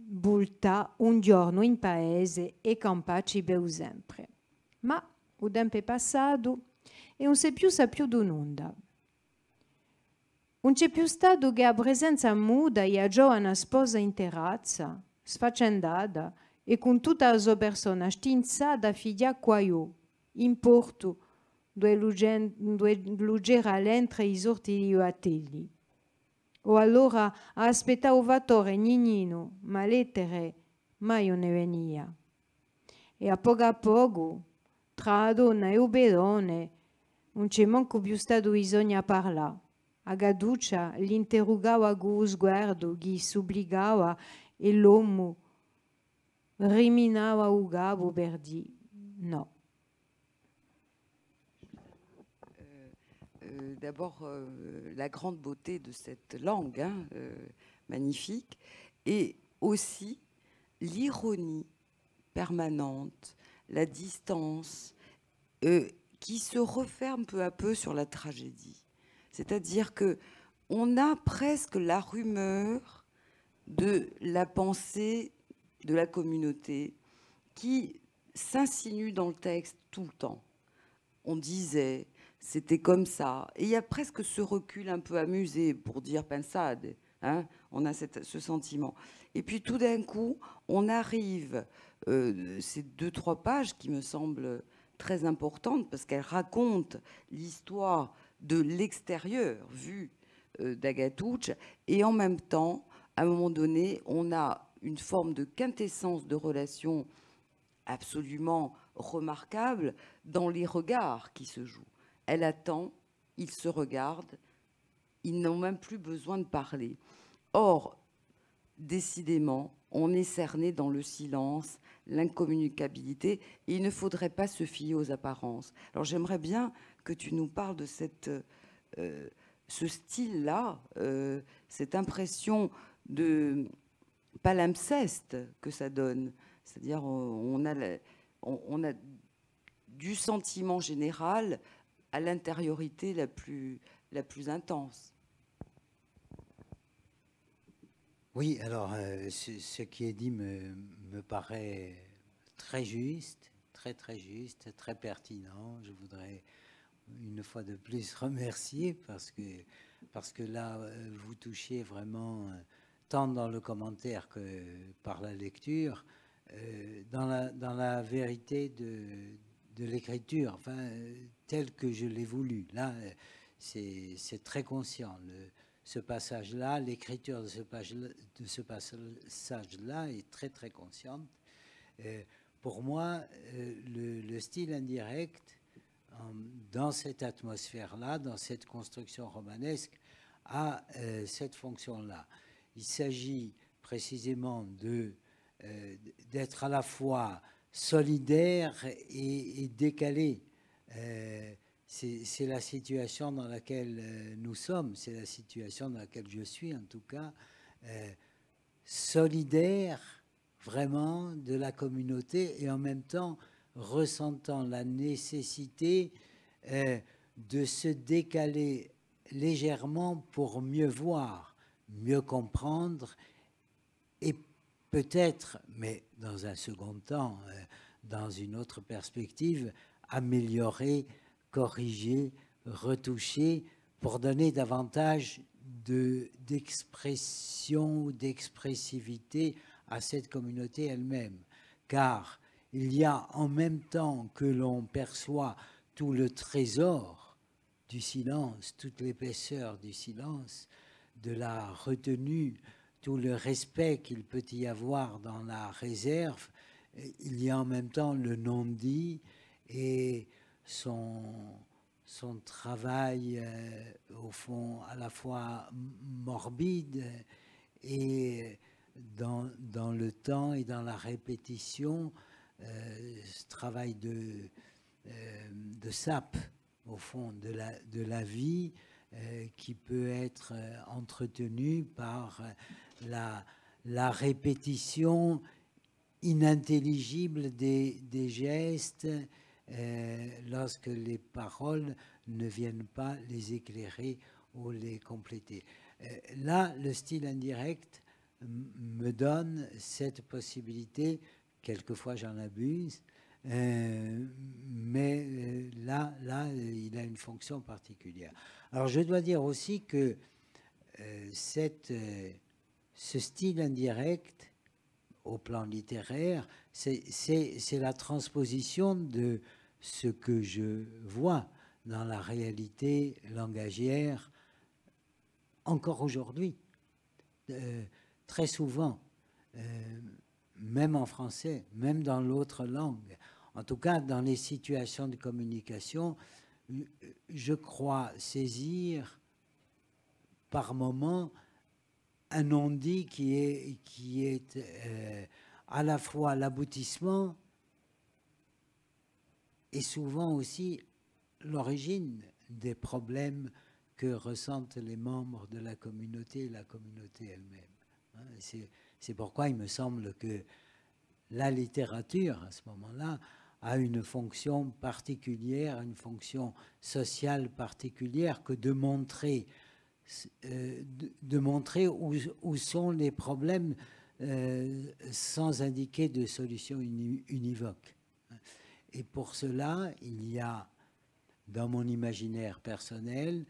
volta un giorno in paese e campaci beu sempre. Ma il tempo è passato e non si più sa più d'un'onda. Non c'è più stato che a presenza muda e a giovane sposa in terrazza, sfaccendata e con tutta la sua persona stinzata figlia qua io, in porto, dove luggera l'entre i sorti di atelli. O allora aspettavo Vatore, Nignino, ma lettere mai non ne venia. E a poco, tra la donna e il bedone, non c'è manco più stato bisogno a parlare. A Gaduccia l'interrogava con lo sguardo, gli supplicava e l'uomo riminava il capo per dire no. D'abord, la grande beauté de cette langue, hein, magnifique, et aussi l'ironie permanente, la distance qui se referme peu à peu sur la tragédie. C'est-à-dire que on a presque la rumeur de la pensée de la communauté qui s'insinue dans le texte tout le temps. On disait, c'était comme ça. Et il y a presque ce recul un peu amusé pour dire pensade. Hein, on a ce sentiment. Et puis tout d'un coup, on arrive, ces 2-3 pages qui me semblent très importantes parce qu'elles racontent l'histoire de l'extérieur vue d'Agatuch. Et en même temps, à un moment donné, on a une forme de quintessence de relation absolument remarquable dans les regards qui se jouent. Elle attend, ils se regardent, ils n'ont même plus besoin de parler. Or, décidément, on est cerné dans le silence, l'incommunicabilité, et il ne faudrait pas se fier aux apparences. Alors j'aimerais bien que tu nous parles de ce style-là, cette impression de palimpseste que ça donne. C'est-à-dire on a du sentiment général à l'intériorité la plus intense. Oui, alors ce qui est dit me paraît très juste, très juste, très pertinent. Je voudrais une fois de plus remercier parce que là, vous touchez vraiment, tant dans le commentaire que par la lecture, dans la vérité de l'écriture, enfin, telle que je l'ai voulu. Là, c'est très conscient. Ce passage-là, l'écriture de ce passage-là est très consciente. Pour moi, le style indirect, dans cette atmosphère-là, dans cette construction romanesque, a cette fonction-là. Il s'agit précisément d'être à la fois solidaire et décalé. C'est la situation dans laquelle nous sommes, c'est la situation dans laquelle je suis en tout cas, solidaire vraiment de la communauté et en même temps ressentant la nécessité de se décaler légèrement pour mieux voir, mieux comprendre et peut-être, mais dans un second temps, dans une autre perspective, améliorer, corriger, retoucher pour donner davantage d'expression, d'expressivité à cette communauté elle-même. Car il y a en même temps que l'on perçoit tout le trésor du silence, toute l'épaisseur du silence, de la retenue, tout le respect qu'il peut y avoir dans la réserve, il y a en même temps le non-dit et son travail au fond à la fois morbide et dans le temps et dans la répétition, ce travail de sape au fond de la vie qui peut être entretenu par la répétition inintelligible des gestes lorsque les paroles ne viennent pas les éclairer ou les compléter. Là, le style indirect me donne cette possibilité. Quelquefois, j'en abuse, mais là, il a une fonction particulière. Alors, je dois dire aussi que ce style indirect, au plan littéraire, c'est la transposition de ce que je vois dans la réalité langagière encore aujourd'hui. Très souvent, même en français, même dans l'autre langue, en tout cas dans les situations de communication, je crois saisir par moment un non-dit qui est à la fois l'aboutissement et souvent aussi l'origine des problèmes que ressentent les membres de la communauté et la communauté elle-même. C'est pourquoi il me semble que la littérature, à ce moment-là, a une fonction particulière, une fonction sociale particulière que de montrer où sont les problèmes sans indiquer de solution univoque. Et pour cela, il y a, dans mon imaginaire personnel,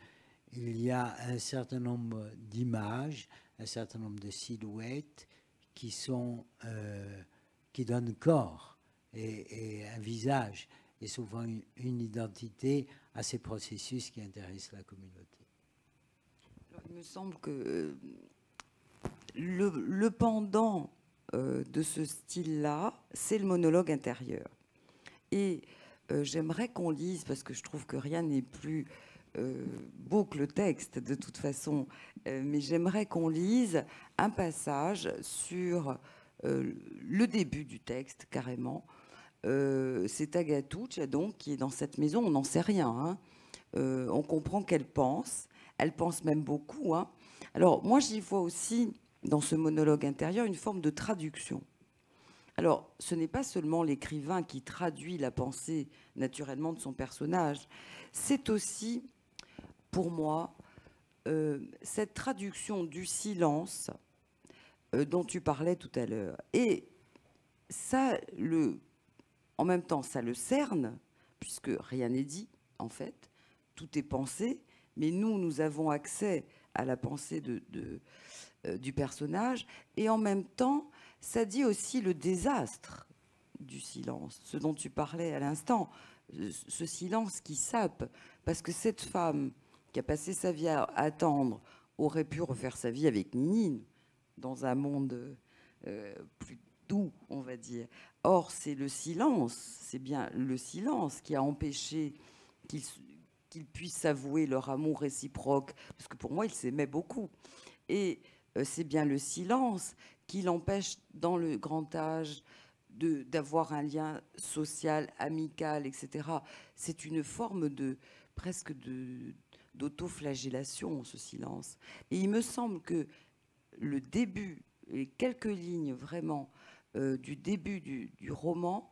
il y a un certain nombre d'images, un certain nombre de silhouettes qui donnent corps et un visage, et souvent une identité à ces processus qui intéressent la communauté. Alors, il me semble que le pendant de ce style-là, c'est le monologue intérieur. Et j'aimerais qu'on lise, parce que je trouve que rien n'est plus beau que le texte, de toute façon, mais j'aimerais qu'on lise un passage sur le début du texte, carrément. C'est Agatuccia, donc, qui est dans cette maison, on n'en sait rien. Hein. On comprend qu'elle pense même beaucoup. Hein. Alors, moi, j'y vois aussi, dans ce monologue intérieur, une forme de traduction. Alors, ce n'est pas seulement l'écrivain qui traduit la pensée naturellement de son personnage, c'est aussi, pour moi, cette traduction du silence dont tu parlais tout à l'heure. Et ça, en même temps, ça le cerne, puisque rien n'est dit, en fait, tout est pensé, mais nous avons accès à la pensée du personnage, et en même temps, ça dit aussi le désastre du silence, ce dont tu parlais à l'instant, ce silence qui sape, parce que cette femme qui a passé sa vie à attendre aurait pu refaire sa vie avec Ninine, dans un monde plus doux, on va dire. Or, c'est le silence, c'est bien le silence qui a empêché qu'ils puissent s'avouer leur amour réciproque, parce que pour moi, ils s'aimaient beaucoup. Et c'est bien le silence qui l'empêche, dans le grand âge, d'avoir un lien social, amical, etc. C'est une forme presque d'autoflagellation, ce silence. Et il me semble que le début, les quelques lignes vraiment du début du roman,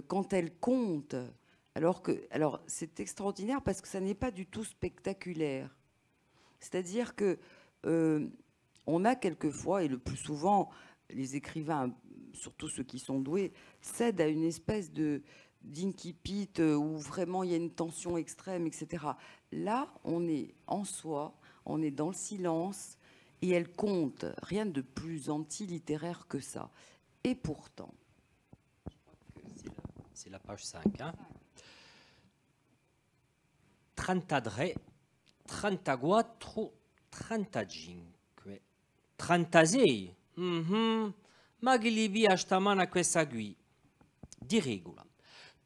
quand elle compte, alors c'est extraordinaire parce que ça n'est pas du tout spectaculaire. C'est-à-dire que on a quelquefois, et le plus souvent, les écrivains, surtout ceux qui sont doués, cèdent à une espèce d'incipit où vraiment il y a une tension extrême, etc. Là, on est en soi, on est dans le silence, et elle compte. Rien de plus anti-littéraire que ça. Et pourtant... C'est la page 5. Hein. 33, 34, 35, 36. Ma che li via stamana questa qui. Di regola.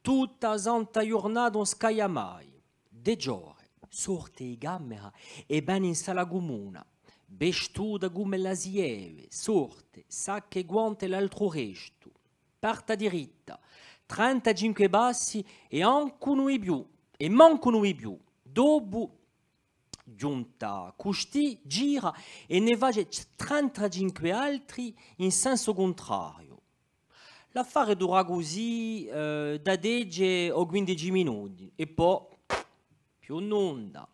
Tutta santa giornata non scaia mai. De giore, sorte i gamera e ben in sala comuna. Vestuta come la sieve, sorte, sacche e guante l'altro resto. Parta diritta, 35 passi e anche noi più, e manco noi più. Dopo giunta costì, gira e ne va 35 altri in senso contrario. L'affare dura così da 10 o 15 minuti e poi più nulla.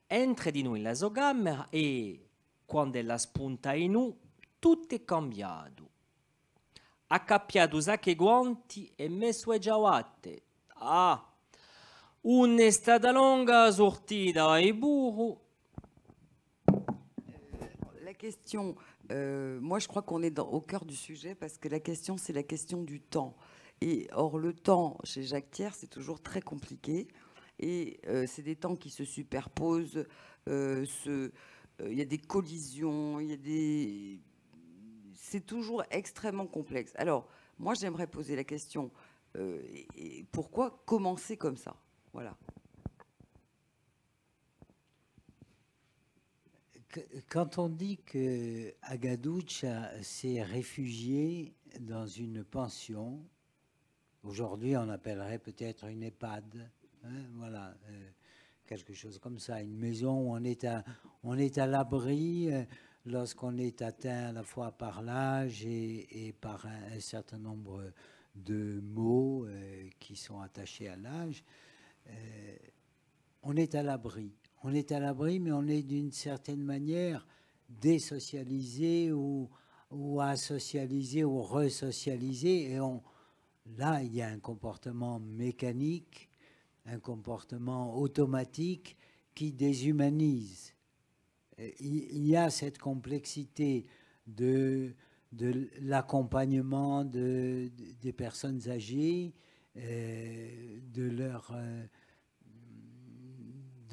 Entra di noi nella sua camera e quando la spunta in nu, tutto è cambiato. Accappiato sacchi e guanti e messo le giavatte. Ah, è stata longa sortita ai burro. La question, moi je crois qu'on est au cœur du sujet parce que la question c'est la question du temps. Et or le temps chez Jacques Thiers c'est toujours très compliqué et c'est des temps qui se superposent, il y a des collisions, c'est toujours extrêmement complexe. Alors moi j'aimerais poser la question, et pourquoi commencer comme ça? Voilà. Quand on dit que Agaducha s'est réfugié dans une pension, aujourd'hui on appellerait peut-être une EHPAD, hein, voilà, quelque chose comme ça, une maison où on est à l'abri lorsqu'on est atteint à la fois par l'âge et par un certain nombre de maux qui sont attachés à l'âge. On est à l'abri. On est à l'abri, mais on est d'une certaine manière désocialisé ou asocialisé ou resocialisé. Et là, il y a un comportement mécanique, un comportement automatique qui déshumanise. Il y a cette complexité de l'accompagnement des personnes âgées, de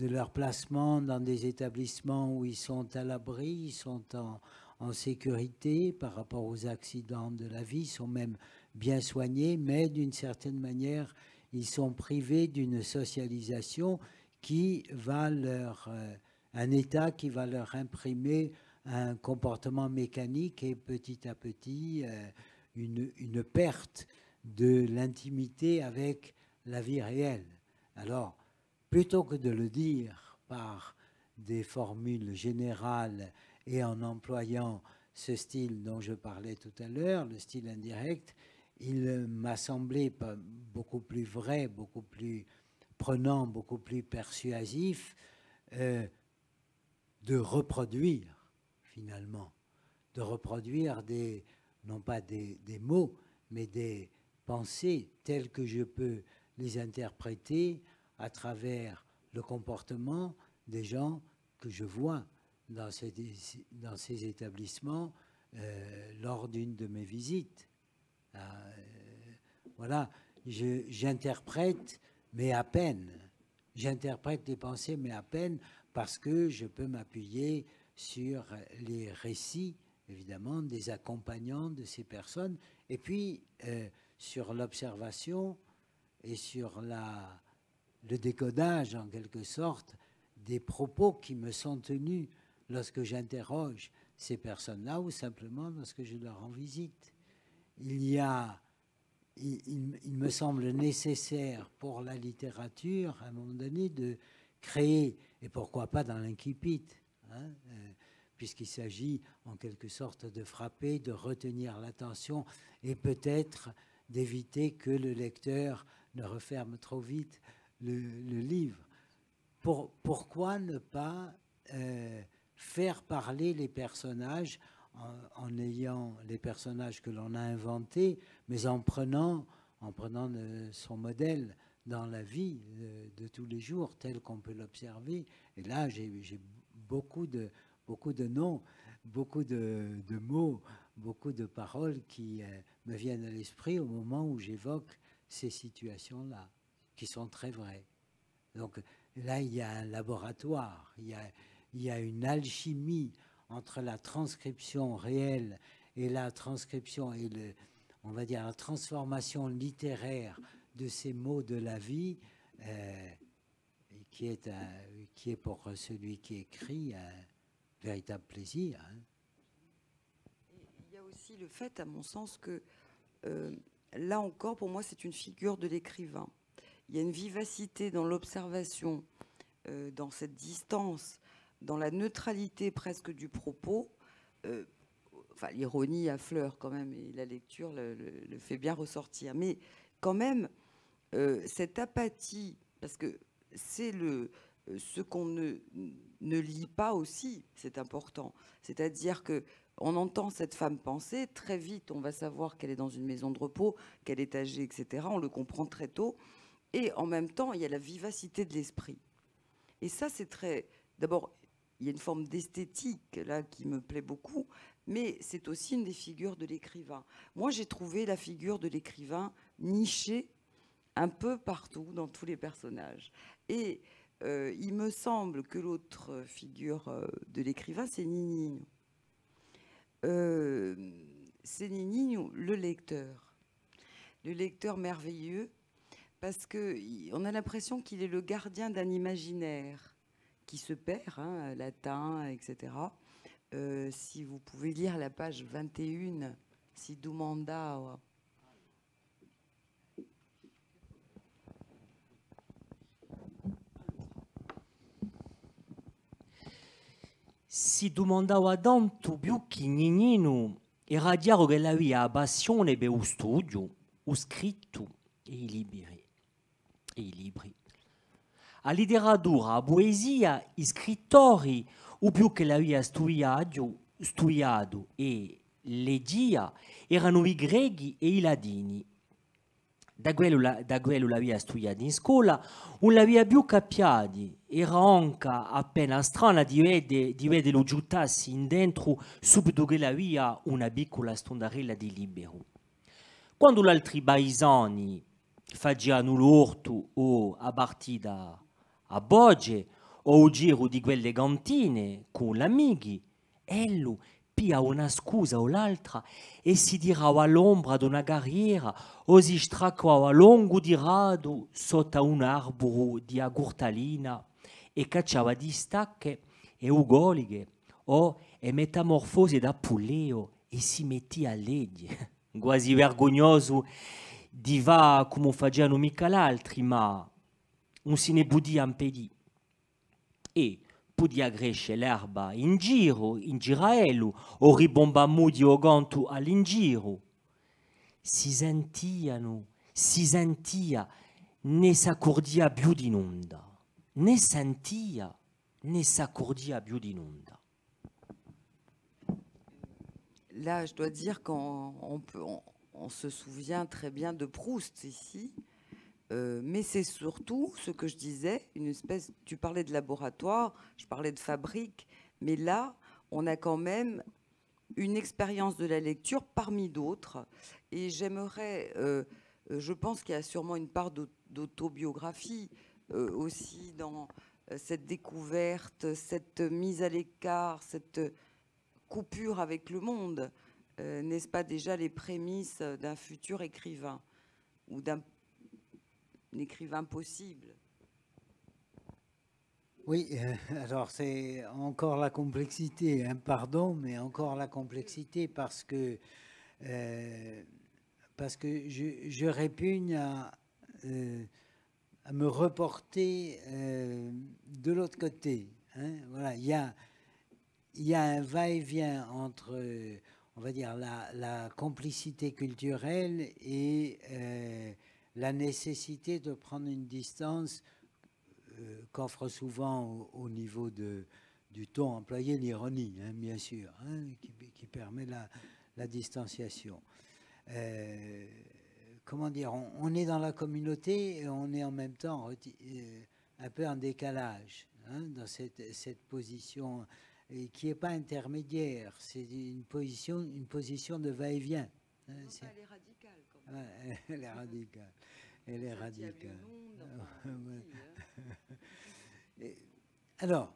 leur placement dans des établissements où ils sont à l'abri, ils sont en sécurité par rapport aux accidents de la vie, ils sont même bien soignés, mais d'une certaine manière, ils sont privés d'une socialisation qui va un état qui va leur imprimer un comportement mécanique et petit à petit une perte de l'intimité avec la vie réelle. Alors, plutôt que de le dire par des formules générales et en employant ce style dont je parlais tout à l'heure, le style indirect, il m'a semblé beaucoup plus vrai, beaucoup plus prenant, beaucoup plus persuasif de reproduire, finalement, de reproduire non pas des mots, mais des pensées telles que je peux les interpréter à travers le comportement des gens que je vois dans ces établissements lors d'une de mes visites. Voilà, j'interprète, mais à peine. J'interprète les pensées, mais à peine, parce que je peux m'appuyer sur les récits, évidemment, des accompagnants de ces personnes, et puis sur l'observation et sur le décodage, en quelque sorte, des propos qui me sont tenus lorsque j'interroge ces personnes-là ou simplement lorsque je leur rends visite. Il me semble nécessaire pour la littérature, à un moment donné, de créer, et pourquoi pas dans l'incipit, hein, puisqu'il s'agit en quelque sorte de frapper, de retenir l'attention et peut-être d'éviter que le lecteur ne referme trop vite le livre. Pourquoi ne pas faire parler les personnages en ayant les personnages que l'on a inventés, mais en prenant son modèle dans la vie de tous les jours, tel qu'on peut l'observer. Et là, j'ai beaucoup de noms, beaucoup de mots, beaucoup de paroles qui me viennent à l'esprit au moment où j'évoque ces situations-là, qui sont très vraies. Donc là, il y a un laboratoire, il y a une alchimie entre la transcription réelle et la transcription et on va dire la transformation littéraire de ces mots de la vie, qui est pour celui qui écrit un véritable plaisir. Hein. Il y a aussi le fait, à mon sens, que là encore, pour moi, c'est une figure de l'écrivain. Il y a une vivacité dans l'observation, dans cette distance, dans la neutralité presque du propos. Enfin, l'ironie affleure quand même, et la lecture le fait bien ressortir. Mais quand même, cette apathie, parce que c'est ce qu'on ne lit pas aussi, c'est important. C'est-à-dire que on entend cette femme penser, très vite on va savoir qu'elle est dans une maison de repos, qu'elle est âgée, etc. On le comprend très tôt. Et en même temps, il y a la vivacité de l'esprit. Et ça, c'est très... D'abord, il y a une forme d'esthétique là qui me plaît beaucoup, mais c'est aussi une des figures de l'écrivain. Moi, j'ai trouvé la figure de l'écrivain nichée un peu partout dans tous les personnages. Et il me semble que l'autre figure de l'écrivain, c'est Nininho. C'est Nininho, le lecteur merveilleux, parce qu'on a l'impression qu'il est le gardien d'un imaginaire qui se perd, hein, latin, etc. Si vous pouvez lire la page 21, si Dumanda... Si domandava tanto più che Nignino era chiaro che aveva passione per lo studio, lo scritto e i libri. La letteratura, la poesia, i scrittori, o più che l'aveva studiato e leggia, erano i greci e i latini. Da quello l'aveva studiato in scuola, non l'aveva più capiato. Era anche appena strana di vederlo gettarsi in dentro subito che l'aveva una piccola stondarella di libero. Quando gli altri paesani facevano l'orto o a partita a Bogge o il giro di quelle cantine con gli amici, ello pia una scusa o l'altra e si tirava all'ombra di una carriera o si straccava lungo di rado sotto un arboro di agurtalina e cacciava di stacche e ugolighe o e metamorfosi da puleo e si metteva a legge. Quasi vergognoso di va come facevano mica l'altri, ma non se ne podia impedire. E podia crescere l'erba in giraello, o ribombamudi o ganto all'ingiro. Si sentia, ne s'accordia più di nulla. Ne sentia, ne s'accordia più di nulla. Là, je dois dire qu'on se souvient très bien de Proust ici, mais c'est surtout ce que je disais, une espèce. Tu parlais de laboratoire, je parlais de fabrique, mais là, on a quand même une expérience de la lecture parmi d'autres, et j'aimerais. Je pense qu'il y a sûrement une part d'autobiographie aussi dans cette découverte, cette mise à l'écart, cette coupure avec le monde. N'est-ce pas déjà les prémices d'un futur écrivain ou d'un écrivain possible? Oui, alors c'est encore la complexité, hein, pardon, mais encore la complexité parce que je répugne à me reporter de l'autre côté. Hein, voilà, il y a un va-et-vient entre, on va dire, la complicité culturelle et la nécessité de prendre une distance qu'offre souvent au niveau du ton employé l'ironie, hein, bien sûr, hein, qui permet la distanciation. Comment dire, on est dans la communauté et on est en même temps un peu en décalage, hein, dans cette position qui n'est pas intermédiaire, c'est une position de va-et-vient. Hein, elle est radicale quand même. Ouais, elle est radicale. Elle est radicale. Alors,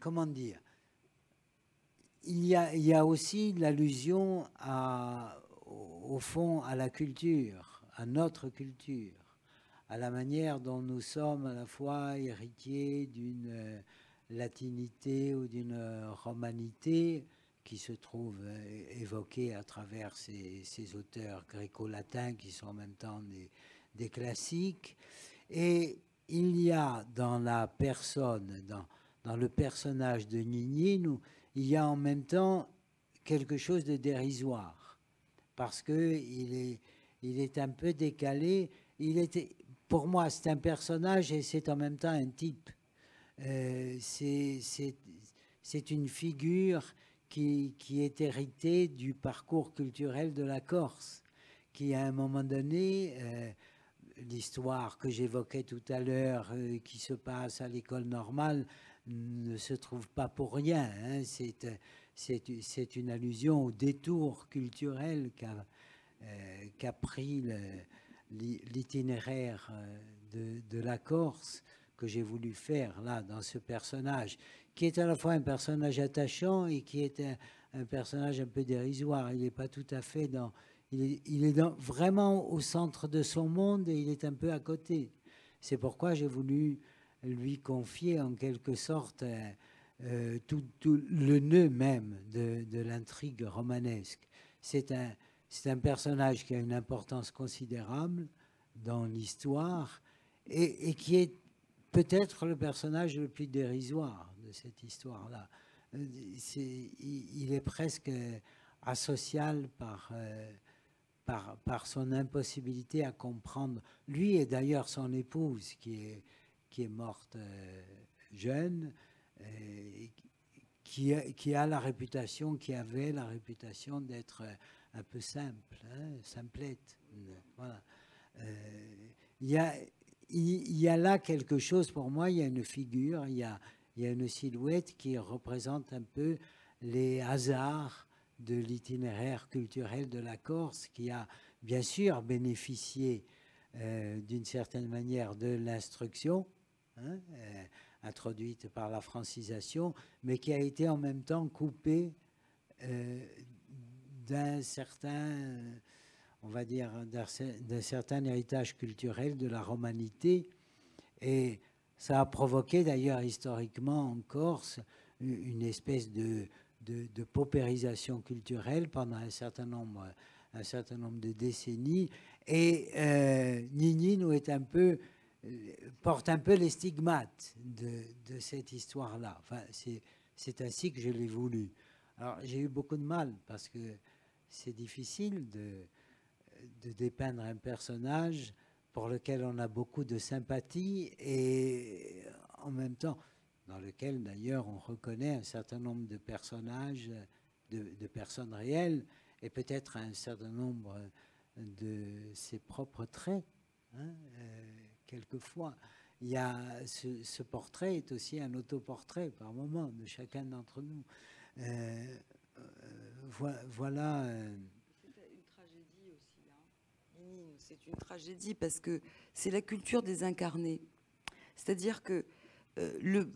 comment dire, il y a aussi l'allusion au fond à la culture, à notre culture, à la manière dont nous sommes à la fois héritiers d'une latinité ou d'une romanité qui se trouve évoquée à travers ces auteurs gréco-latins qui sont en même temps des classiques. Et il y a dans la personne, dans le personnage de Nininho, il y a en même temps quelque chose de dérisoire, parce qu'il est un peu décalé. Pour moi, c'est un personnage et c'est en même temps un type. C'est une figure qui est héritée du parcours culturel de la Corse, qui à un moment donné, l'histoire que j'évoquais tout à l'heure, qui se passe à l'école normale, ne se trouve pas pour rien. Hein. C'est une allusion au détour culturel qu'a pris l'itinéraire de la Corse, que j'ai voulu faire là dans ce personnage, qui est à la fois un personnage attachant et qui est un personnage un peu dérisoire. Il n'est pas tout à fait dans... Il est vraiment au centre de son monde et il est un peu à côté. C'est pourquoi j'ai voulu lui confier en quelque sorte tout le nœud même de l'intrigue romanesque. C'est un personnage qui a une importance considérable dans l'histoire et qui est peut-être le personnage le plus dérisoire de cette histoire-là. Il est presque asocial par son impossibilité à comprendre. Lui et d'ailleurs son épouse qui est morte jeune, qui avait la réputation d'être un peu simple, hein, simplette. Voilà. Il y a là quelque chose, pour moi, il y a une figure, il y a une silhouette qui représente un peu les hasards de l'itinéraire culturel de la Corse, qui a bien sûr bénéficié d'une certaine manière de l'instruction, hein, introduite par la francisation, mais qui a été en même temps coupée d'un certain, on va dire, d'un certain héritage culturel de la romanité. Et ça a provoqué d'ailleurs historiquement en Corse une espèce de paupérisation culturelle pendant un certain nombre de décennies. Et Nini nous porte un peu les stigmates de cette histoire-là. Enfin, c'est ainsi que je l'ai voulu. Alors j'ai eu beaucoup de mal parce que c'est difficile de dépeindre un personnage pour lequel on a beaucoup de sympathie et en même temps dans lequel d'ailleurs on reconnaît un certain nombre de personnages, de personnes réelles et peut-être un certain nombre de ses propres traits. Hein, quelquefois, il y a ce portrait est aussi un autoportrait par moment de chacun d'entre nous. Voilà. C'est une tragédie aussi. Hein. C'est une tragédie parce que c'est la culture des incarnés. C'est-à-dire que le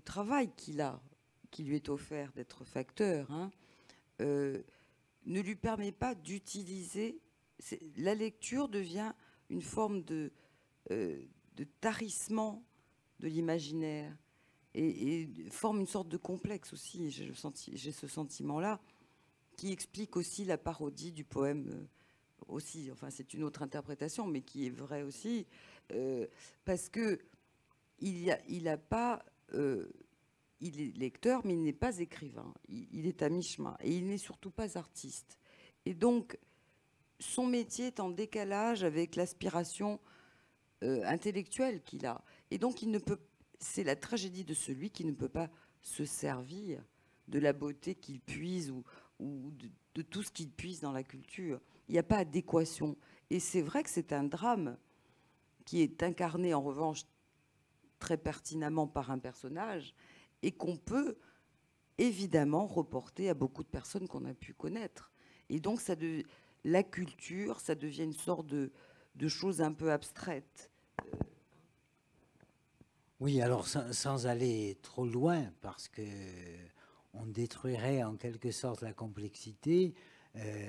travail qui lui est offert d'être facteur, hein, ne lui permet pas d'utiliser. La lecture devient une forme de tarissement de l'imaginaire et forme une sorte de complexe aussi. J'ai ce sentiment-là qui explique aussi la parodie du poème aussi. Enfin, c'est une autre interprétation, mais qui est vraie aussi, parce que il est lecteur, mais il n'est pas écrivain. Il est à mi-chemin et il n'est surtout pas artiste. Et donc, son métier est en décalage avec l'aspiration intellectuelle qu'il a. Et donc, c'est la tragédie de celui qui ne peut pas se servir de la beauté qu'il puise ou de tout ce qu'il puise dans la culture. Il n'y a pas adéquation. Et c'est vrai que c'est un drame qui est incarné, en revanche, très pertinemment par un personnage et qu'on peut évidemment reporter à beaucoup de personnes qu'on a pu connaître. Et donc, la culture, ça devient une sorte de chose un peu abstraite. Oui, alors sans aller trop loin, parce que on détruirait en quelque sorte la complexité.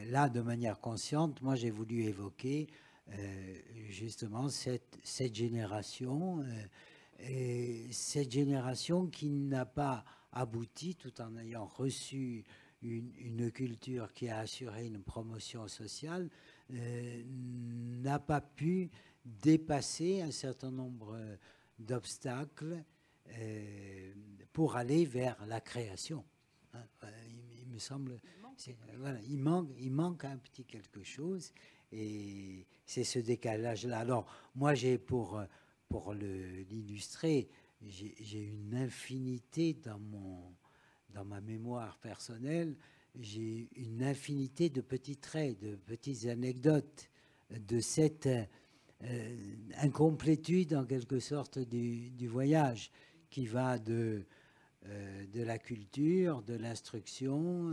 Là, de manière consciente, moi, j'ai voulu évoquer justement cette génération, et cette génération qui n'a pas abouti tout en ayant reçu une culture qui a assuré une promotion sociale, n'a pas pu dépasser un certain nombre d'obstacles pour aller vers la création. Hein, il me semble, voilà, il manque un petit quelque chose, et c'est ce décalage-là. Alors, moi, j'ai pour l'illustrer, j'ai une infinité dans ma mémoire personnelle, j'ai une infinité de petits traits, de petites anecdotes, de cette incomplétude en quelque sorte du voyage qui va de la culture, de l'instruction,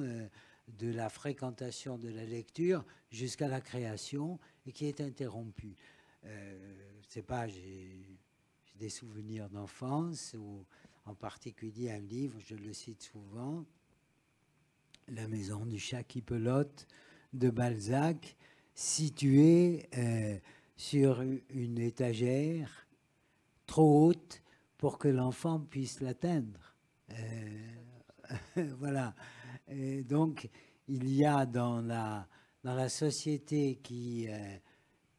de la fréquentation de la lecture jusqu'à la création et qui est interrompue. C'est pas, j'ai des souvenirs d'enfance ou en particulier un livre, je le cite souvent, La maison du chat qui pelote de Balzac, situé sur une étagère trop haute pour que l'enfant puisse l'atteindre. Voilà. Et donc, il y a dans la société qui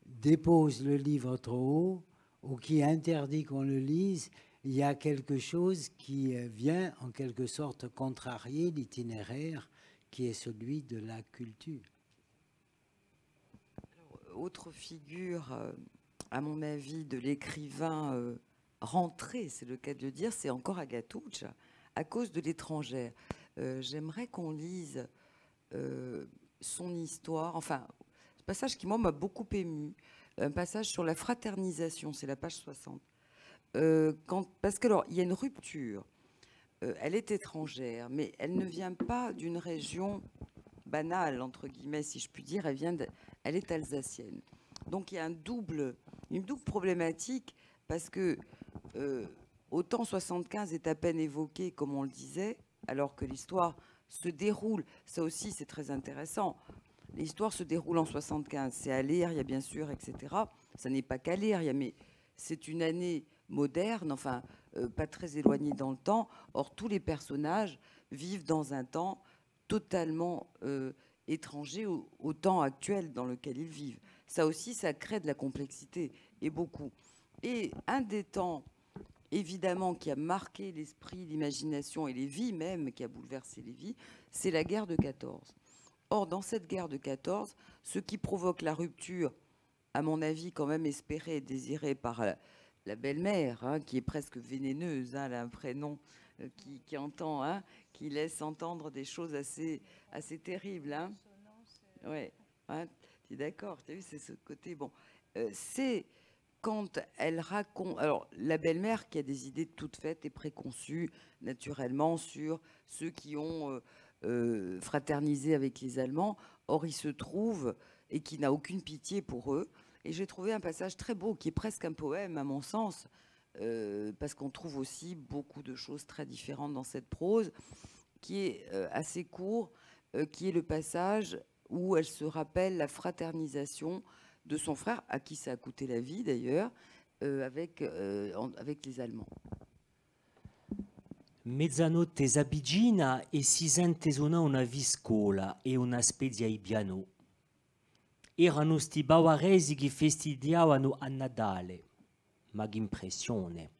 dépose le livre trop haut ou qui interdit qu'on le lise, il y a quelque chose qui vient en quelque sorte contrarier l'itinéraire qui est celui de la culture. Alors, autre figure, à mon avis, de l'écrivain rentré, c'est le cas de le dire, c'est encore Agatouch, à cause de l'étrangère. J'aimerais qu'on lise son histoire, enfin, ce passage qui, moi, m'a beaucoup ému, un passage sur la fraternisation, c'est la page 60. Parce que, alors, il y a une rupture. Elle est étrangère, mais elle ne vient pas d'une région banale, entre guillemets, si je puis dire. Elle est alsacienne. Donc, il y a une double problématique, parce que autant 75 est à peine évoqué, comme on le disait, alors que l'histoire se déroule. Ça aussi, c'est très intéressant. L'histoire se déroule en 75. C'est à Léria, bien sûr, etc. Ça n'est pas qu'à Léria, mais c'est une année moderne, enfin, pas très éloignée dans le temps. Or, tous les personnages vivent dans un temps totalement étranger au temps actuel dans lequel ils vivent. Ça aussi, ça crée de la complexité, et beaucoup. Et un des temps, évidemment, qui a marqué l'esprit, l'imagination et les vies même, qui a bouleversé les vies, c'est la guerre de 14. Or, dans cette guerre de 14, ce qui provoque la rupture, à mon avis, quand même espérée et désirée par la belle-mère, hein, qui est presque vénéneuse, hein, elle a un prénom qui entend, hein, qui laisse entendre des choses assez terribles. Hein. Ouais, hein, tu es d'accord, tu as vu, c'est ce côté. Bon, c'est quand elle raconte. Alors, la belle-mère qui a des idées toutes faites et préconçues, naturellement, sur ceux qui ont fraternisé avec les Allemands. Or, il se trouve, et qui n'a aucune pitié pour eux. Et j'ai trouvé un passage très beau, qui est presque un poème, à mon sens, parce qu'on trouve aussi beaucoup de choses très différentes dans cette prose, qui est assez court, qui est le passage où elle se rappelle la fraternisation de son frère, à qui ça a coûté la vie d'ailleurs, avec les Allemands. Mezzanotte s'avvicina e si sente suonare una viscola e una spezia ai piano. Erano sti bavaresi che festeggiavano a Natale, ma che impressione.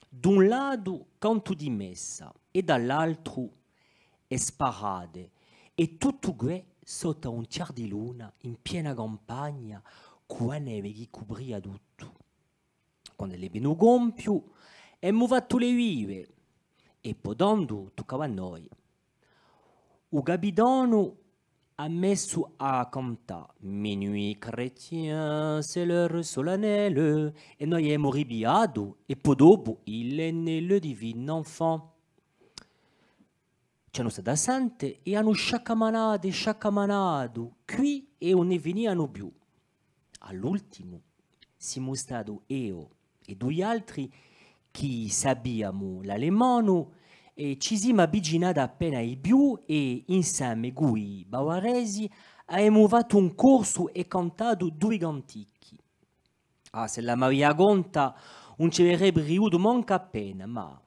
D'un lato canto di messa e dall'altro sparade e tutto qui sotto un ciar di luna in piena campagna con la neve che copria tutto. Quando le vino gompio e mu fatto le vive e podando toccava a noi. O capitano ha messo a cantare Minuit chrétien, c'est l'heure solennelle e noi abbiamo ribiato e poi dopo il è né le divino enfant. Ci hanno stata sante e hanno sciacamanato qui e non ne venivano più. All'ultimo siamo stati io e due altri che sappiamo l'alemano e ci siamo avvicinati appena ai più e insieme con i bavaresi abbiamo fatto un corso e cantato due cantichi. Ah, se la Maria conta non ci avrebbe riuto manca appena, ma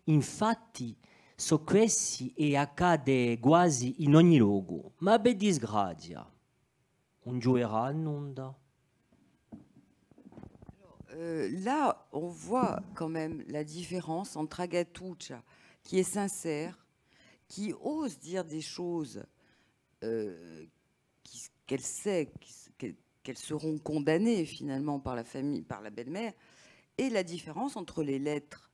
infatti so questi e accade quasi in ogni luogo, ma per disgrazia non gioieranno onda. Là, on voit quand même la différence entre Agatouch, qui est sincère, qui ose dire des choses qu'elle sait qu'elles seront condamnées finalement par la famille, par la belle-mère, et la différence entre les lettres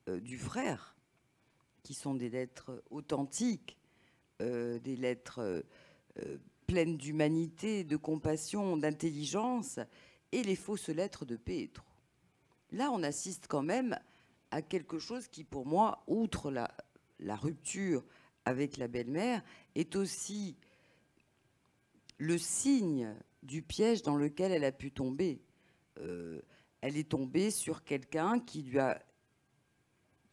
du frère, qui sont des lettres authentiques, des lettres pleines d'humanité, de compassion, d'intelligence, et les fausses lettres de Pietro. Là, on assiste quand même à quelque chose qui, pour moi, outre la rupture avec la belle-mère, est aussi le signe du piège dans lequel elle a pu tomber. Elle est tombée sur quelqu'un qui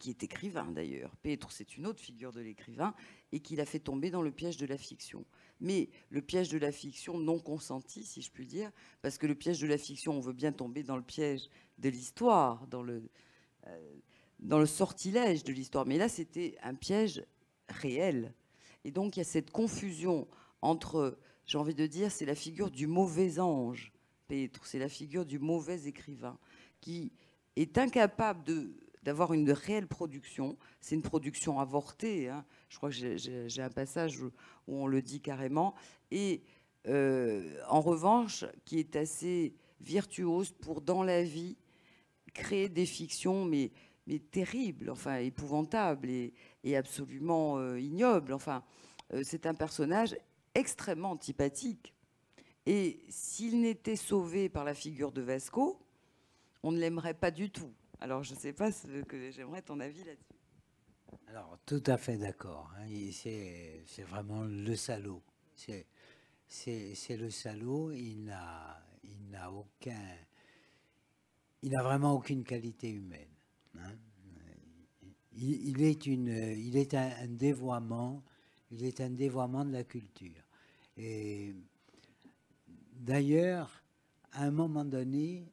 est écrivain d'ailleurs. Pietro, c'est une autre figure de l'écrivain, et qui l'a fait tomber dans le piège de la fiction. Mais le piège de la fiction non consenti, si je puis dire, parce que le piège de la fiction, on veut bien tomber dans le piège de l'histoire, dans le sortilège de l'histoire. Mais là, c'était un piège réel. Et donc, il y a cette confusion entre, j'ai envie de dire, c'est la figure du mauvais ange, Pietro, c'est la figure du mauvais écrivain, qui est incapable d'avoir une réelle production. C'est une production avortée, hein. Je crois que j'ai un passage où on le dit carrément. Et en revanche, qui est assez virtuose pour, dans la vie, créer des fictions, mais terribles, enfin épouvantables et absolument ignobles. Enfin, c'est un personnage extrêmement antipathique. Et s'il n'était sauvé par la figure de Vasco, on ne l'aimerait pas du tout. Alors, je ne sais pas ce que j'aimerais ton avis là-dessus. Alors, tout à fait d'accord. Hein. C'est vraiment le salaud. C'est le salaud. Il n'a vraiment aucune qualité humaine. Hein. Il est un dévoiement. Il est un dévoiement de la culture. Et d'ailleurs, à un moment donné,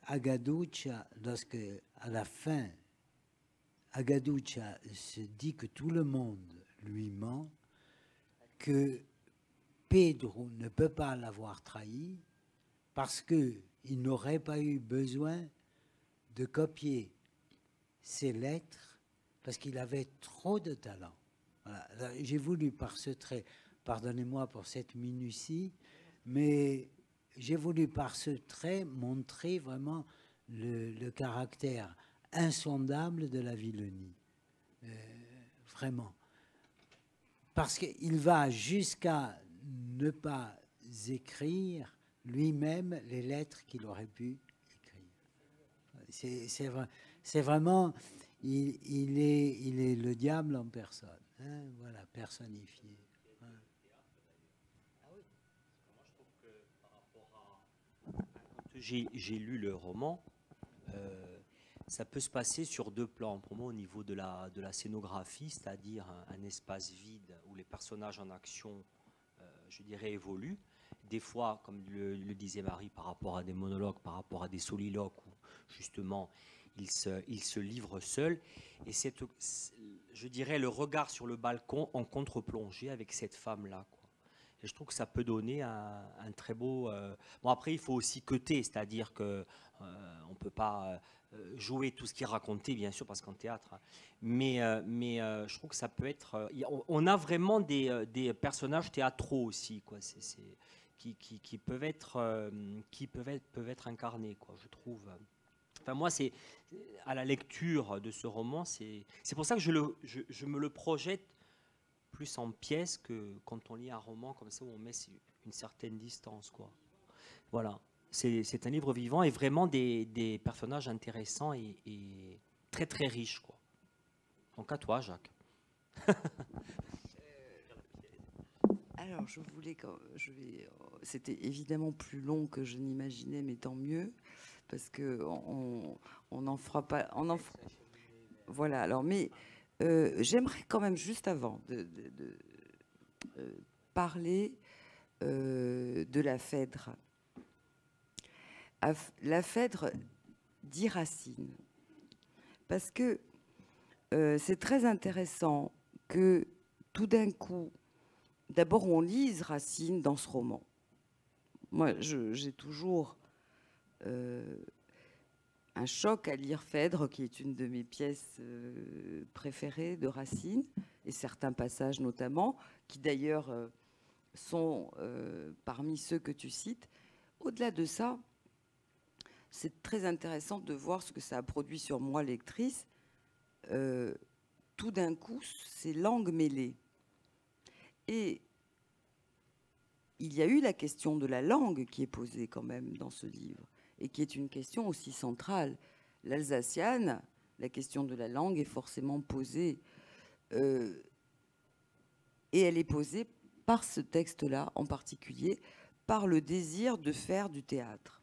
Agaducha, lorsque à la fin, Agaducha se dit que tout le monde lui ment, que Pedro ne peut pas l'avoir trahi parce qu'il n'aurait pas eu besoin de copier ses lettres parce qu'il avait trop de talent. Voilà. J'ai voulu par ce trait, pardonnez-moi pour cette minutie, mais j'ai voulu par ce trait montrer vraiment le caractère insondable de la vilenie. Vraiment. Parce qu'il va jusqu'à ne pas écrire lui-même les lettres qu'il aurait pu écrire. C'est vraiment, il est le diable en personne. Hein, voilà, personnifié. Hein. J'ai lu le roman, ça peut se passer sur deux plans. Pour moi, au niveau de la scénographie, c'est-à-dire un espace vide où les personnages en action, je dirais, évoluent. Des fois, comme le disait Marie, par rapport à des monologues, par rapport à des soliloques, où justement, il se livre seul. Et je dirais, le regard sur le balcon en contre-plongée avec cette femme-là, quoi. Et je trouve que ça peut donner un très beau... Bon, après, il faut aussi cutter, c'est-à-dire qu'on ne peut pas jouer tout ce qui est raconté, bien sûr, parce qu'en théâtre. Mais je trouve que ça peut être... on a vraiment des personnages théâtraux aussi, quoi. Qui peuvent être incarnés, quoi, je trouve. Enfin, moi, c'est à la lecture de ce roman, c'est pour ça que je me le projette plus en pièce que quand on lit un roman comme ça où on met une certaine distance, quoi. Voilà, c'est un livre vivant et vraiment des personnages intéressants et très très riches, quoi. Donc à toi, Jacques. Alors, c'était évidemment plus long que je n'imaginais, mais tant mieux, parce que on n'en fera pas. Voilà. Alors, mais j'aimerais quand même juste avant de parler de la Phèdre. La Phèdre dit Racine, parce que c'est très intéressant que tout d'un coup, d'abord, on lise Racine dans ce roman. Moi, j'ai toujours un choc à lire Phèdre, qui est une de mes pièces préférées de Racine, et certains passages notamment, qui d'ailleurs sont parmi ceux que tu cites. Au-delà de ça, c'est très intéressant de voir ce que ça a produit sur moi, lectrice. Tout d'un coup, ces langues mêlées. Et il y a eu la question de la langue qui est posée quand même dans ce livre, et qui est une question aussi centrale. L'alsacienne, la question de la langue est forcément posée. Et elle est posée par ce texte-là en particulier, par le désir de faire du théâtre.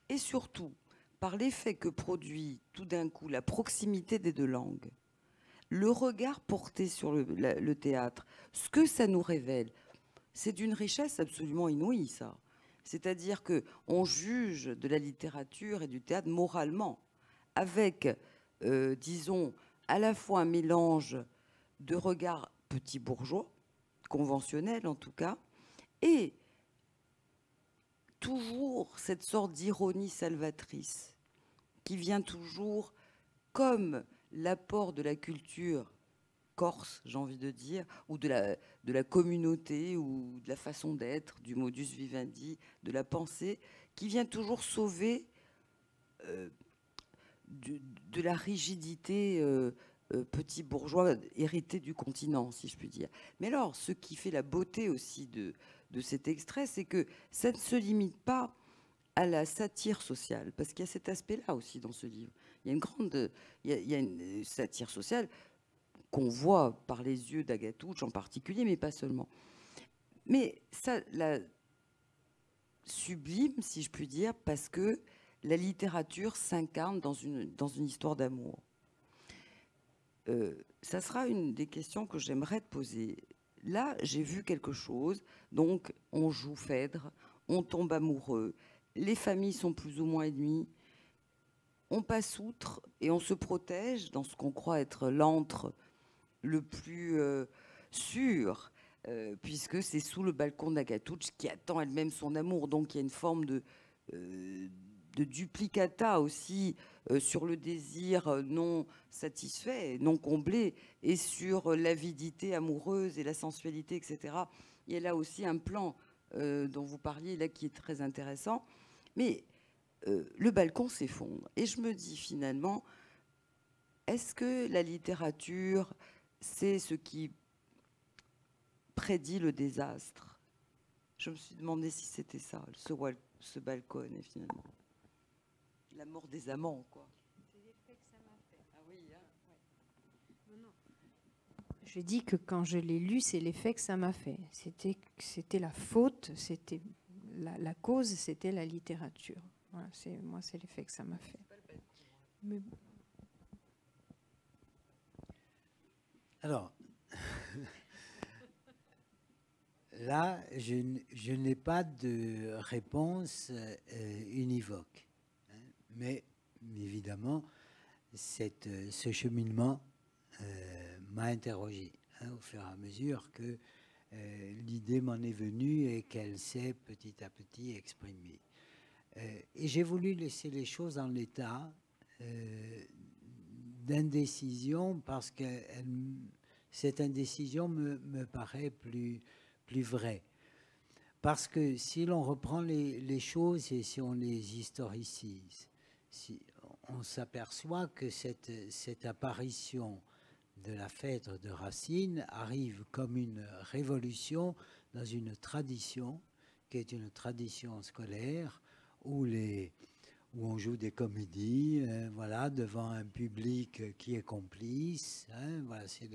Et surtout, par l'effet que produit tout d'un coup la proximité des deux langues, le regard porté sur le théâtre, ce que ça nous révèle, c'est d'une richesse absolument inouïe, ça. C'est-à-dire qu'on juge de la littérature et du théâtre moralement, avec, disons, à la fois un mélange de regards petits bourgeois, conventionnels en tout cas, et toujours cette sorte d'ironie salvatrice qui vient toujours comme l'apport de la culture corse, j'ai envie de dire, ou de la communauté, ou de la façon d'être, du modus vivendi, de la pensée, qui vient toujours sauver de la rigidité petit bourgeois hérité du continent, si je puis dire. Mais alors, ce qui fait la beauté aussi de cet extrait, c'est que ça ne se limite pas à la satire sociale, parce qu'il y a cet aspect-là aussi dans ce livre. Il y a une grande, il y a une satire sociale qu'on voit par les yeux d'Agatouch en particulier, mais pas seulement. Mais ça la sublime, si je puis dire, parce que la littérature s'incarne dans une histoire d'amour. Ça sera une des questions que j'aimerais te poser. Là, j'ai vu quelque chose, donc on joue Phèdre, on tombe amoureux, les familles sont plus ou moins ennemies, on passe outre et on se protège dans ce qu'on croit être l'antre le plus sûr, puisque c'est sous le balcon d'Agatouch qui attend elle-même son amour. Donc il y a une forme de duplicata aussi sur le désir non satisfait, non comblé, et sur l'avidité amoureuse et la sensualité, etc. Il y a là aussi un plan dont vous parliez là qui est très intéressant. Mais le balcon s'effondre. Et je me dis finalement, est-ce que la littérature, c'est ce qui prédit le désastre? Je me suis demandé si c'était ça, ce balcon, et finalement. La mort des amants, quoi. C'est l'effet que ça m'a fait. Ah oui, hein. Ouais. Non. Je dis que quand je l'ai lu, c'est l'effet que ça m'a fait. C'était la faute, c'était la cause, c'était la littérature. Voilà, moi, c'est l'effet que ça m'a fait. Mais... Alors, là, je n'ai pas de réponse univoque. Hein, mais évidemment, ce cheminement m'a interrogé au fur et à mesure que l'idée m'en est venue et qu'elle s'est petit à petit exprimée. Et j'ai voulu laisser les choses en l'état d'indécision parce que cette indécision me paraît plus vraie. Parce que si l'on reprend les choses et si on les historicise, on s'aperçoit que cette apparition de la Phèdre de Racine arrive comme une révolution dans une tradition qui est une tradition scolaire où on joue des comédies, voilà, devant un public qui est complice. Voilà, c'est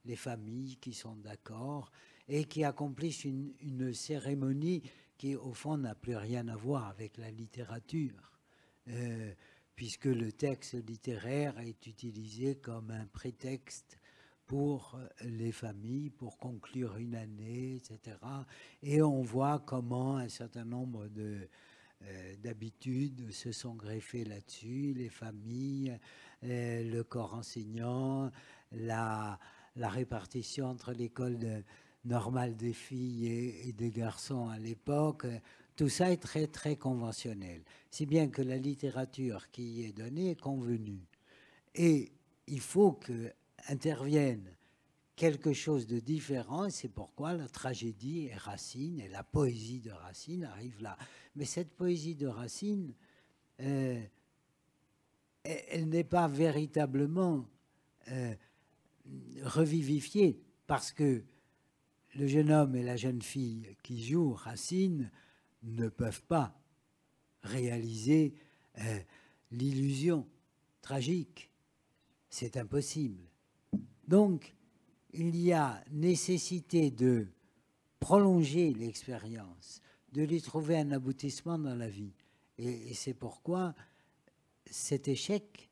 les familles qui sont d'accord et qui accomplissent une cérémonie qui, au fond, n'a plus rien à voir avec la littérature, puisque le texte littéraire est utilisé comme un prétexte pour les familles, pour conclure une année, etc. Et on voit comment un certain nombre d'habitudes se sont greffées là-dessus, les familles, le corps enseignant, la répartition entre l'école normale des filles et des garçons à l'époque. Tout ça est très, très conventionnel. Si bien que la littérature qui y est donnée est convenue. Et il faut qu'intervienne quelque chose de différent, c'est pourquoi la tragédie et Racine et la poésie de Racine arrivent là. Mais cette poésie de Racine, elle n'est pas véritablement revivifiée, parce que le jeune homme et la jeune fille qui jouent Racine ne peuvent pas réaliser l'illusion tragique. C'est impossible. Donc, il y a nécessité de prolonger l'expérience, de lui trouver un aboutissement dans la vie. Et c'est pourquoi cet échec,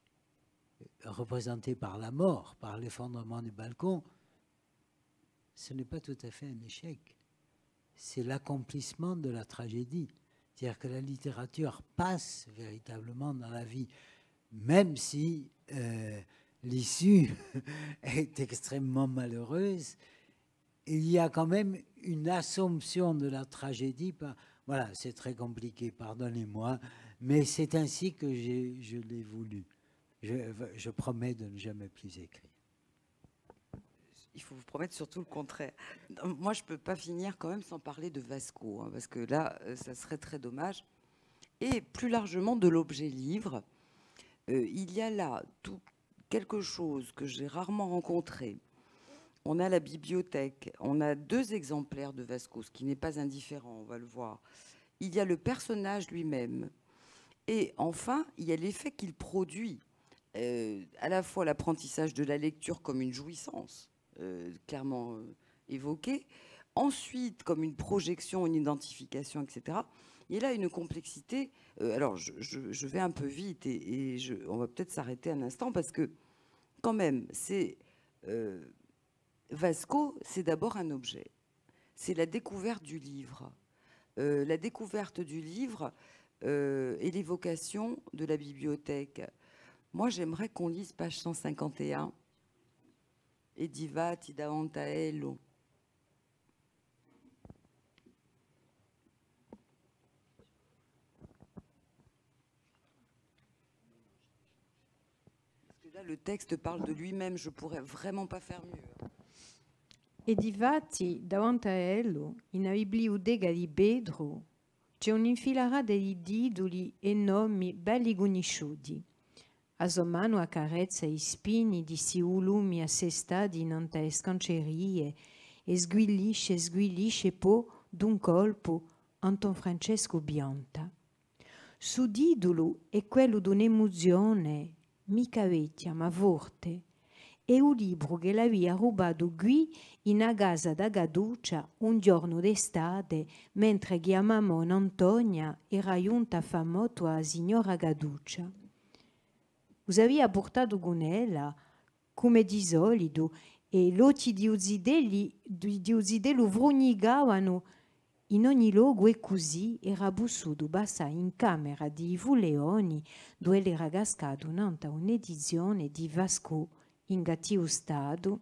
représenté par la mort, par l'effondrement du balcon, ce n'est pas tout à fait un échec. C'est l'accomplissement de la tragédie. C'est-à-dire que la littérature passe véritablement dans la vie, même si l'issue est extrêmement malheureuse. Il y a quand même une assomption de la tragédie. Voilà, c'est très compliqué, pardonnez-moi, mais c'est ainsi que je l'ai voulu. Je promets de ne jamais plus écrire. Il faut vous promettre surtout le contraire. Moi, je ne peux pas finir quand même sans parler de Vasco, hein, parce que là, ça serait très dommage. Et plus largement de l'objet livre. Il y a là quelque chose que j'ai rarement rencontré. On a la bibliothèque, on a 2 exemplaires de Vasco, ce qui n'est pas indifférent, on va le voir. Il y a le personnage lui-même. Et enfin, il y a l'effet qu'il produit. À la fois l'apprentissage de la lecture comme une jouissance, clairement évoquée. Ensuite, comme une projection, une identification, etc. Et là, une complexité. Alors, je vais un peu vite et on va peut-être s'arrêter un instant parce que, quand même, Vasco, c'est d'abord un objet. C'est la découverte du livre. La découverte du livre et l'évocation de la bibliothèque. Moi, j'aimerais qu'on lise page 151. E divati davanti a ello. Parce que là, le texte parle de lui-même. Je pourrais vraiment pas faire mieux. E difatti, davanti a ello, in biblioteca di Pedro, c'è un'infilarata di titoli e nomi belli conosciuti. A sua mano accarezza i spini di si volumi assestati in ante scancerie e sguillisce poi d'un colpo Anton Francesco Bianta. Su titolo è quello d'un'emozione, mica vecchia ma forte. È un libro che l'aveva rubato qui in casa da Gaduccia un giorno d'estate mentre chiamammo Antonia era giunta famoso a signora Gaduccia. Us aveva portato con ella, come di solito, e gli occhi di Uzidello vrugnicavano in ogni luogo e così era bussuto bassa in camera di Ivo Leoni dove era cascato un'edizione di Vasco in cattivo stato,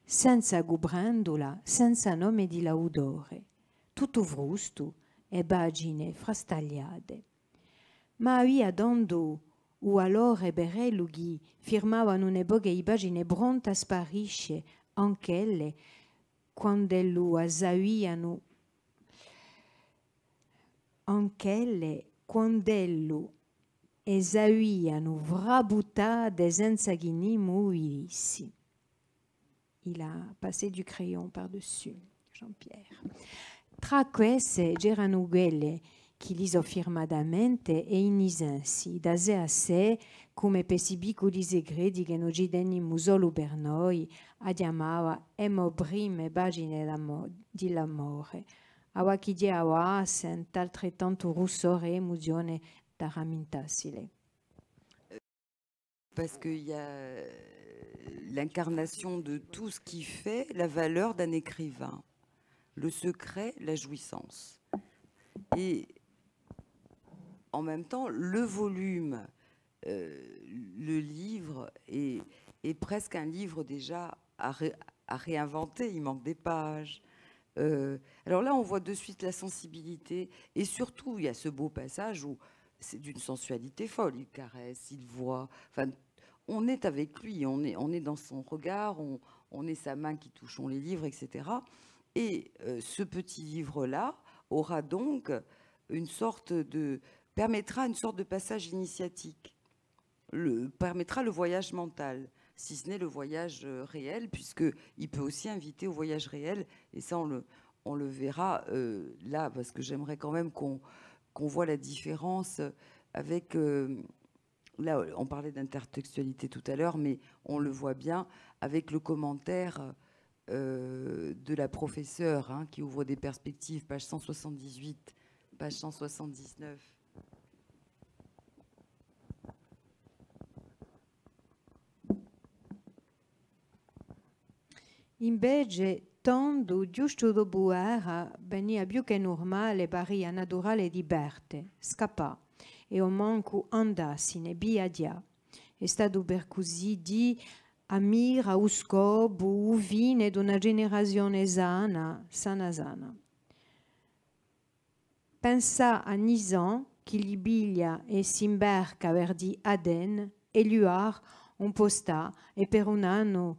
senza cubrandola, senza nome di laudore, tutto frusto e pagine frastagliate. Ma aveva dando o allora Berello che firmavano une poche pagine pronte a sparisce anch'elle quando lo asaiano anch'elle quando esauiano vrabutade senza che ni muovissi. Il a passé du crayon par-dessus, Jean-Pierre. Tra queste c'erano quelle che li firmadamente e inisensi, da sé a sé, come per si piccoli segreti che non ci tenniamo solo per noi, a chiamava emo prime pagine di l'amore. A chi diava sent altrettanto russore e emozione da ramentassile. Parce qu'il y a l'incarnation de tout ce qui fait la valeur d'un écrivain. Le secret, la jouissance. Et en même temps, le volume, le livre est presque un livre déjà à réinventer. Il manque des pages. Alors là, on voit de suite la sensibilité. Et surtout, il y a ce beau passage où c'est d'une sensualité folle. Il caresse, il voit. Enfin, on est avec lui, on est dans son regard, on est sa main qui touchons les livres, etc. Et ce petit livre-là aura donc permettra une sorte de passage initiatique, permettra le voyage mental, si ce n'est le voyage réel, puisqu'il peut aussi inviter au voyage réel, et ça on le verra là, parce que j'aimerais quand même qu'on voit la différence avec... là, on parlait d'intertextualité tout à l'heure, mais on le voit bien avec le commentaire de la professeure hein, qui ouvre des perspectives, page 178, page 179. Invece, tondo giusto dopo era, venia più che normale, paria naturale di Berte, scappà, e o manco andassine, via dia. È stato per così di ammira o scopo, o fine d'una generazione sana. Pensa a Nisan, che li biglia e si imbarca verdi Aden, e luar un postà, e per un anno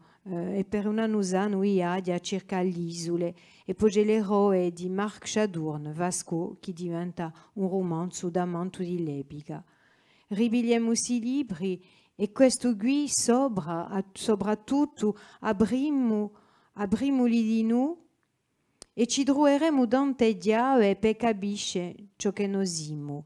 usano iadia circa l'isole, e poi l'eroe di Marc Chadurne, Vasco, che diventa un romanzo d'amanto di l'epica. Ribigliamo i libri, e questo qui soprattutto abrimo di noi, e ci troveremo dant'ediare per capisce ciò che nosimo.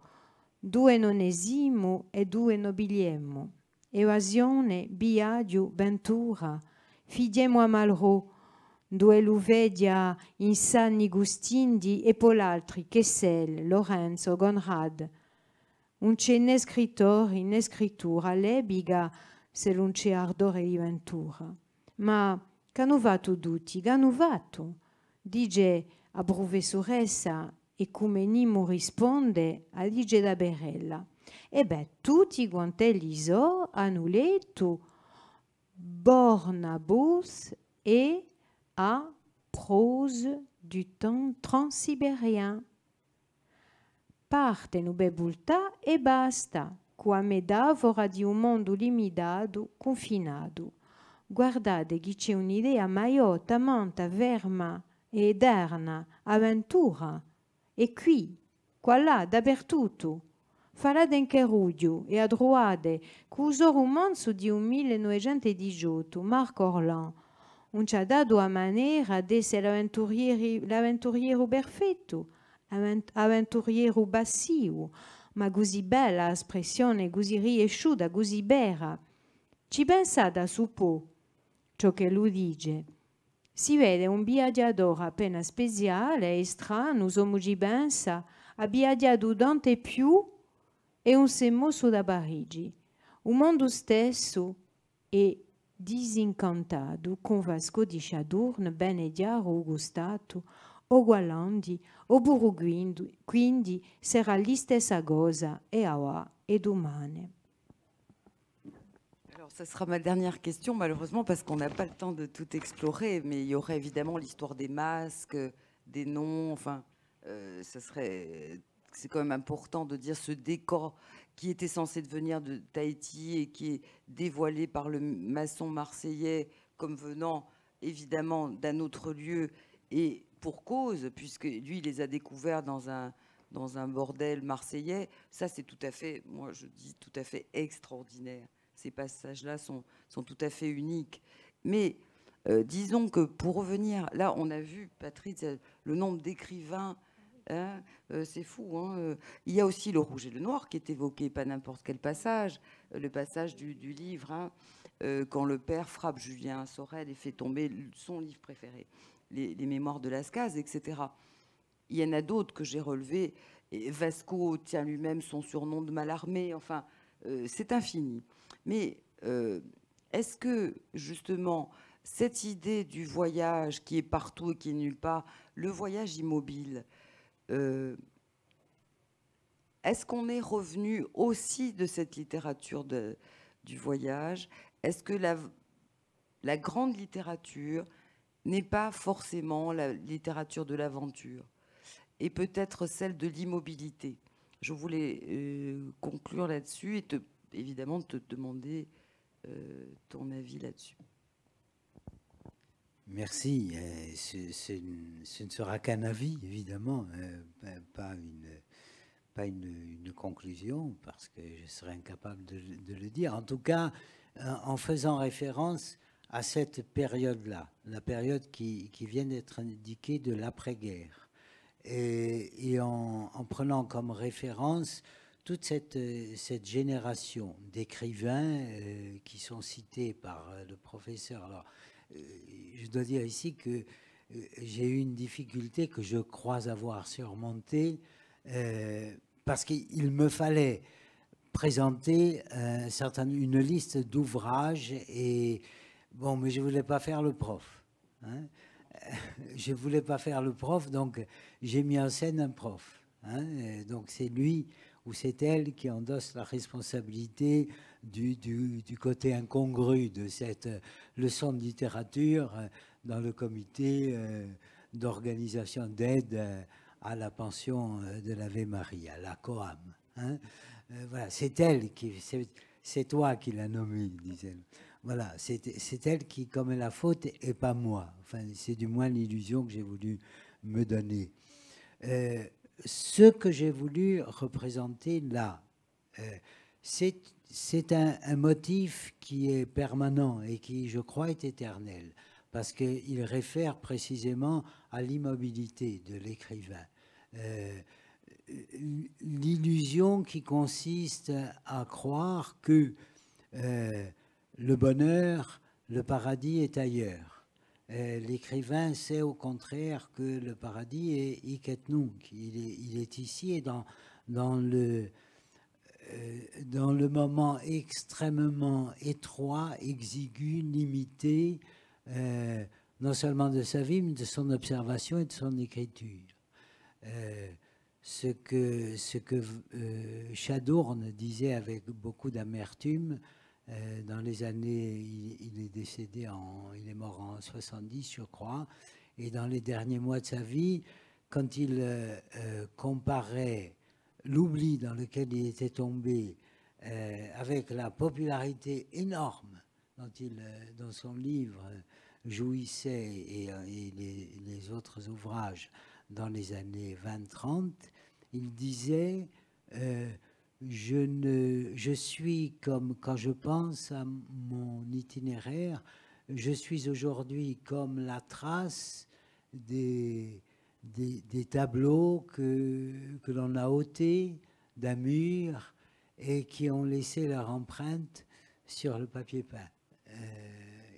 Due non esimo e due nobiliemo. Evasione, biadio, ventura. Fidiemo a Malraux, due l'uvedia in San Gustindi e poi l'altri, Kessel, Lorenzo, Conrad. Un c'è né scrittore, né scrittura, l'ebiga se non c'è ardore di ventura. Ma c'hanno fatto tutti, c'hanno fatto. Dice a professoressa e come Nimo risponde a dice da Berella. E beh, tutti quanti so hanno letto Bornabus et à prose du temps transsibérien. Parte no bebultà e basta, qua metafora di un mondo limitato, confinato. Guardate che c'è un'idea maiota, manta, verma e eterna, avventura. E qui, qua là, dappertutto. Falate in Cherudio e a trovate questo romanzo di un 1918, Marc Orlan, un ci ha dato a maniera di essere l'avventuriero perfetto, avventuriero bassio, ma così bella espressione, così riesciuta, così vera. Ci pensate a suppo ciò che lui dice. Si vede un viaggiatore appena speciale e strano, come ci pensa, ha viaggiato tante più e un si è mosso da Parigi. Un mondo stesso è disincantato con Vasco di Chadurne, Benediaro, Gustato, o Gualandi, o Burguindi, quindi sarà la stessa cosa e ora e domani. Alors, ça sera ma dernière question, malheureusement, parce qu'on n'a pas le temps de tout explorer, mais il y aurait évidemment l'histoire des masques, des noms, enfin, c'est quand même important de dire ce décor qui était censé devenir de Tahiti et qui est dévoilé par le maçon marseillais comme venant évidemment d'un autre lieu et pour cause, puisque lui, il les a découverts dans un bordel marseillais. Ça, c'est tout à fait, moi je dis tout à fait extraordinaire. Ces passages-là sont tout à fait uniques. Mais disons que pour revenir, là, on a vu, Patrice, le nombre d'écrivains, hein, c'est fou. Hein, il y a aussi le rouge et le noir qui est évoqué, pas n'importe quel passage, le passage du livre, hein, quand le père frappe Julien Sorel et fait tomber son livre préféré, les mémoires de Lascaz, etc. Il y en a d'autres que j'ai relevés. Et Vasco tient lui-même son surnom de Mallarmé. Enfin, c'est infini. Mais est-ce que, justement, cette idée du voyage qui est partout et qui est nulle part, le voyage immobile, est-ce qu'on est revenu aussi de cette littérature du voyage? Est-ce que la grande littérature n'est pas forcément la littérature de l'aventure et peut-être celle de l'immobilité? Je voulais conclure là-dessus et évidemment te demander ton avis là-dessus. Merci. Ce ne sera qu'un avis, évidemment, pas pas une conclusion, parce que je serais incapable de le dire. En tout cas, en faisant référence à cette période-là, la période qui vient d'être indiquée de l'après-guerre, et en prenant comme référence toute cette génération d'écrivains qui sont cités par le professeur. Alors, je dois dire ici que j'ai eu une difficulté que je crois avoir surmontée, parce qu'il me fallait présenter une liste d'ouvrages, et bon, mais je ne voulais pas faire le prof. Hein. Je ne voulais pas faire le prof, donc j'ai mis en scène un prof. Hein. Donc c'est lui ou c'est elle qui endosse la responsabilité du côté incongru de cette leçon de littérature dans le comité d'organisation d'aide à la pension de l'Ave Maria, la COAM. Hein. Voilà, c'est elle qui, c'est toi qui l'as nommée, disait-elle. Voilà, c'est elle qui commet la faute et pas moi. Enfin, c'est du moins l'illusion que j'ai voulu me donner. Ce que j'ai voulu représenter là, c'est un motif qui est permanent et qui, je crois, est éternel, parce qu'il réfère précisément à l'immobilité de l'écrivain. L'illusion qui consiste à croire que le bonheur, le paradis est ailleurs. L'écrivain sait au contraire que le paradis est hic et nunc. Il est ici, et dans le moment extrêmement étroit, exigu, limité, non seulement de sa vie, mais de son observation et de son écriture. Ce que Chadbourne disait avec beaucoup d'amertume dans les années, il est décédé, il est mort en 70, je crois, et dans les derniers mois de sa vie, quand il comparait l'oubli dans lequel il était tombé avec la popularité énorme dont son livre jouissait, et les autres ouvrages dans les années 20-30, il disait je suis comme, quand je pense à mon itinéraire, je suis aujourd'hui comme la trace des tableaux que l'on a ôtés d'un mur et qui ont laissé leur empreinte sur le papier peint.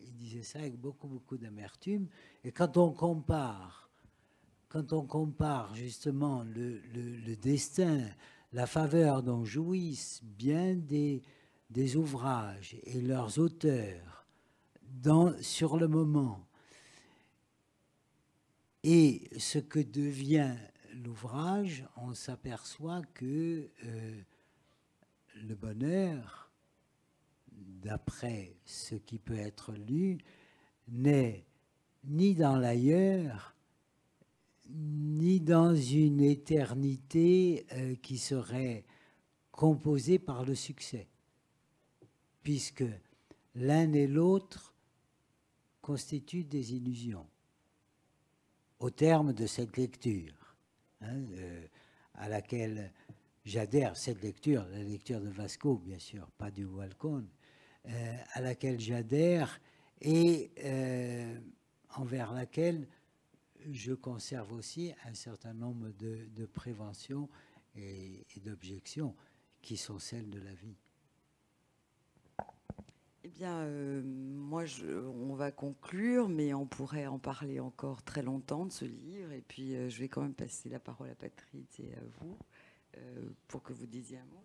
Il disait ça avec beaucoup d'amertume. Et quand on compare justement le destin, la faveur dont jouissent bien des ouvrages et leurs auteurs sur le moment, et ce que devient l'ouvrage, on s'aperçoit que le bonheur, d'après ce qui peut être lu, n'est ni dans l'ailleurs, ni dans une éternité qui serait composée par le succès, puisque l'un et l'autre constituent des illusions. Au terme de cette lecture, à laquelle j'adhère, cette lecture, la lecture de Vasco, bien sûr, pas du Walcone, à laquelle j'adhère et envers laquelle je conserve aussi un certain nombre de préventions et d'objections qui sont celles de la vie. Eh bien, moi, on va conclure, mais on pourrait en parler encore très longtemps de ce livre. Et puis, je vais quand même passer la parole à Patrice et à vous pour que vous disiez un mot.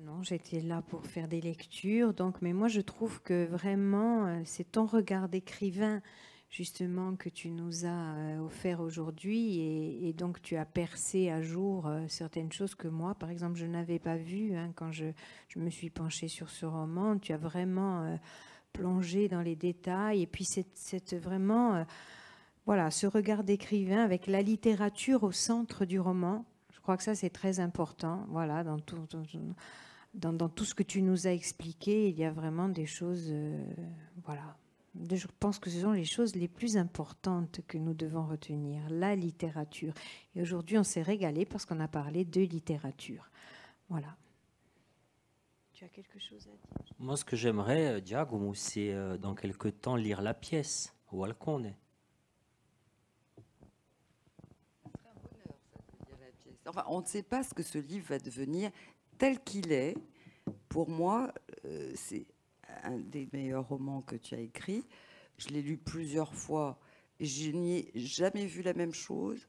Non, j'étais là pour faire des lectures. Donc, mais moi, je trouve que vraiment, c'est ton regard d'écrivain, justement, que tu nous as offert aujourd'hui. Et donc, tu as percé à jour certaines choses que moi, par exemple, je n'avais pas vues quand je me suis penchée sur ce roman. Tu as vraiment plongé dans les détails. Et puis, c'est vraiment, voilà, ce regard d'écrivain avec la littérature au centre du roman. Je crois que ça, c'est très important. Voilà, dans tout ce que tu nous as expliqué, il y a vraiment des choses, voilà, Je pense que ce sont les choses les plus importantes que nous devons retenir, la littérature. Et aujourd'hui, on s'est régalé parce qu'on a parlé de littérature. Voilà. Tu as quelque chose à dire? Moi, ce que j'aimerais, Giacomo, c'est dans quelque temps lire la pièce au Alcone. Enfin, on ne sait pas ce que ce livre va devenir tel qu'il est. Pour moi, c'est un des meilleurs romans que tu as écrit. Je l'ai lu plusieurs fois. Je n'y ai jamais vu la même chose.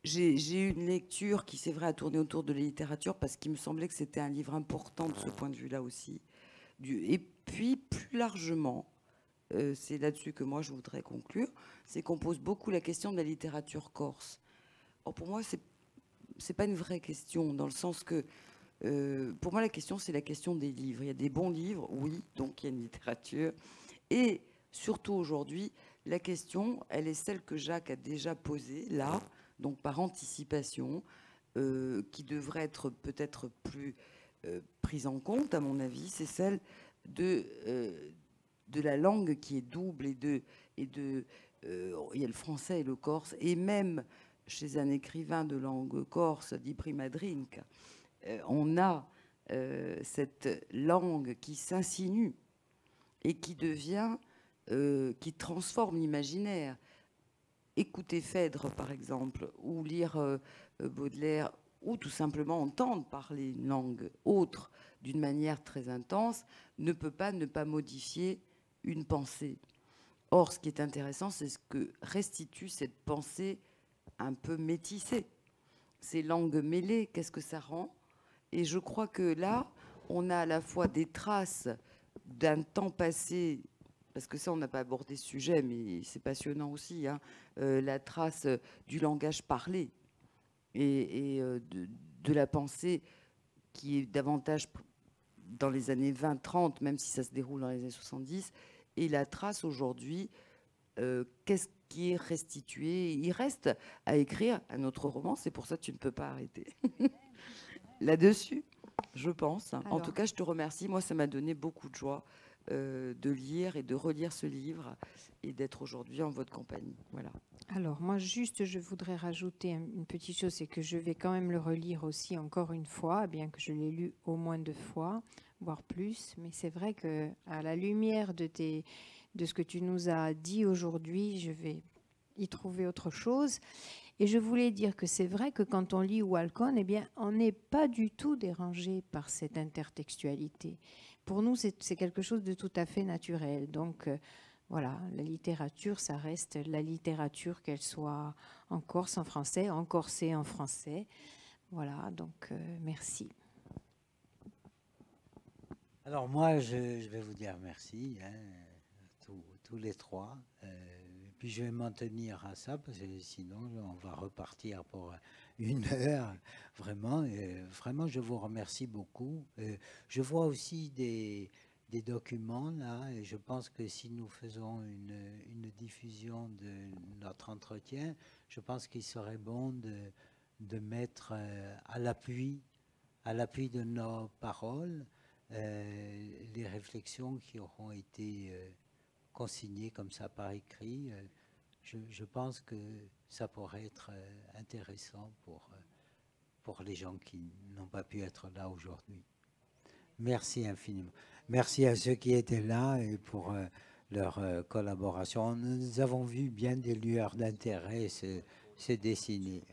J'ai eu une lecture qui, c'est vrai, a tourné autour de la littérature parce qu'il me semblait que c'était un livre important de ce point de vue-là aussi. Et puis, plus largement, c'est là-dessus que moi je voudrais conclure, c'est qu'on pose beaucoup la question de la littérature corse. Or, pour moi, c'est pas une vraie question, dans le sens que, pour moi, la question, c'est la question des livres. Il y a des bons livres, oui, donc il y a une littérature. Et surtout aujourd'hui, la question, elle est celle que Jacques a déjà posée, là, donc par anticipation, qui devrait être peut-être plus prise en compte, à mon avis, c'est celle de la langue qui est double il y a le français et le corse, et même chez un écrivain de langue corse, Dipri Madrinka, on a cette langue qui s'insinue et qui devient, qui transforme l'imaginaire. Écouter Phèdre, par exemple, ou lire Baudelaire, ou tout simplement entendre parler une langue autre d'une manière très intense, ne peut pas ne pas modifier une pensée. Or, ce qui est intéressant, c'est ce que restitue cette pensée un peu métissée. Ces langues mêlées, qu'est-ce que ça rend? Et je crois que là, on a à la fois des traces d'un temps passé, parce que ça, on n'a pas abordé ce sujet, mais c'est passionnant aussi, hein, la trace du langage parlé et de la pensée qui est davantage dans les années 20-30, même si ça se déroule dans les années 70, et la trace aujourd'hui, qu'est-ce qui est restitué? Il reste à écrire un autre roman, c'est pour ça que tu ne peux pas arrêter. Là-dessus, je pense. Alors. En tout cas, je te remercie. Moi, ça m'a donné beaucoup de joie de lire et de relire ce livre et d'être aujourd'hui en votre compagnie. Voilà. Alors, moi, juste, je voudrais rajouter une petite chose, c'est que je vais quand même le relire aussi encore une fois, bien que je l'ai lu au moins 2 fois, voire plus. Mais c'est vrai que, à la lumière de ce que tu nous as dit aujourd'hui, je vais y trouver autre chose. Et je voulais dire que c'est vrai que quand on lit Walcon, eh bien, on n'est pas du tout dérangé par cette intertextualité. Pour nous, c'est quelque chose de tout à fait naturel. Donc, voilà, la littérature, ça reste la littérature, qu'elle soit en corse, en français, en corsé, en français. Voilà, donc merci. Alors moi, je vais vous dire merci, hein, tous les trois. Puis je vais m'en tenir à ça, parce que sinon, on va repartir pour 1 heure. Vraiment, vraiment, je vous remercie beaucoup. Je vois aussi des documents là, et je pense que si nous faisons une diffusion de notre entretien, je pense qu'il serait bon de mettre à l'appui de nos paroles les réflexions qui auront été consignées comme ça par écrit. Je pense que ça pourrait être intéressant pour les gens qui n'ont pas pu être là aujourd'hui. Merci infiniment. Merci à ceux qui étaient là et pour leur collaboration. Nous avons vu bien des lueurs d'intérêt se dessiner.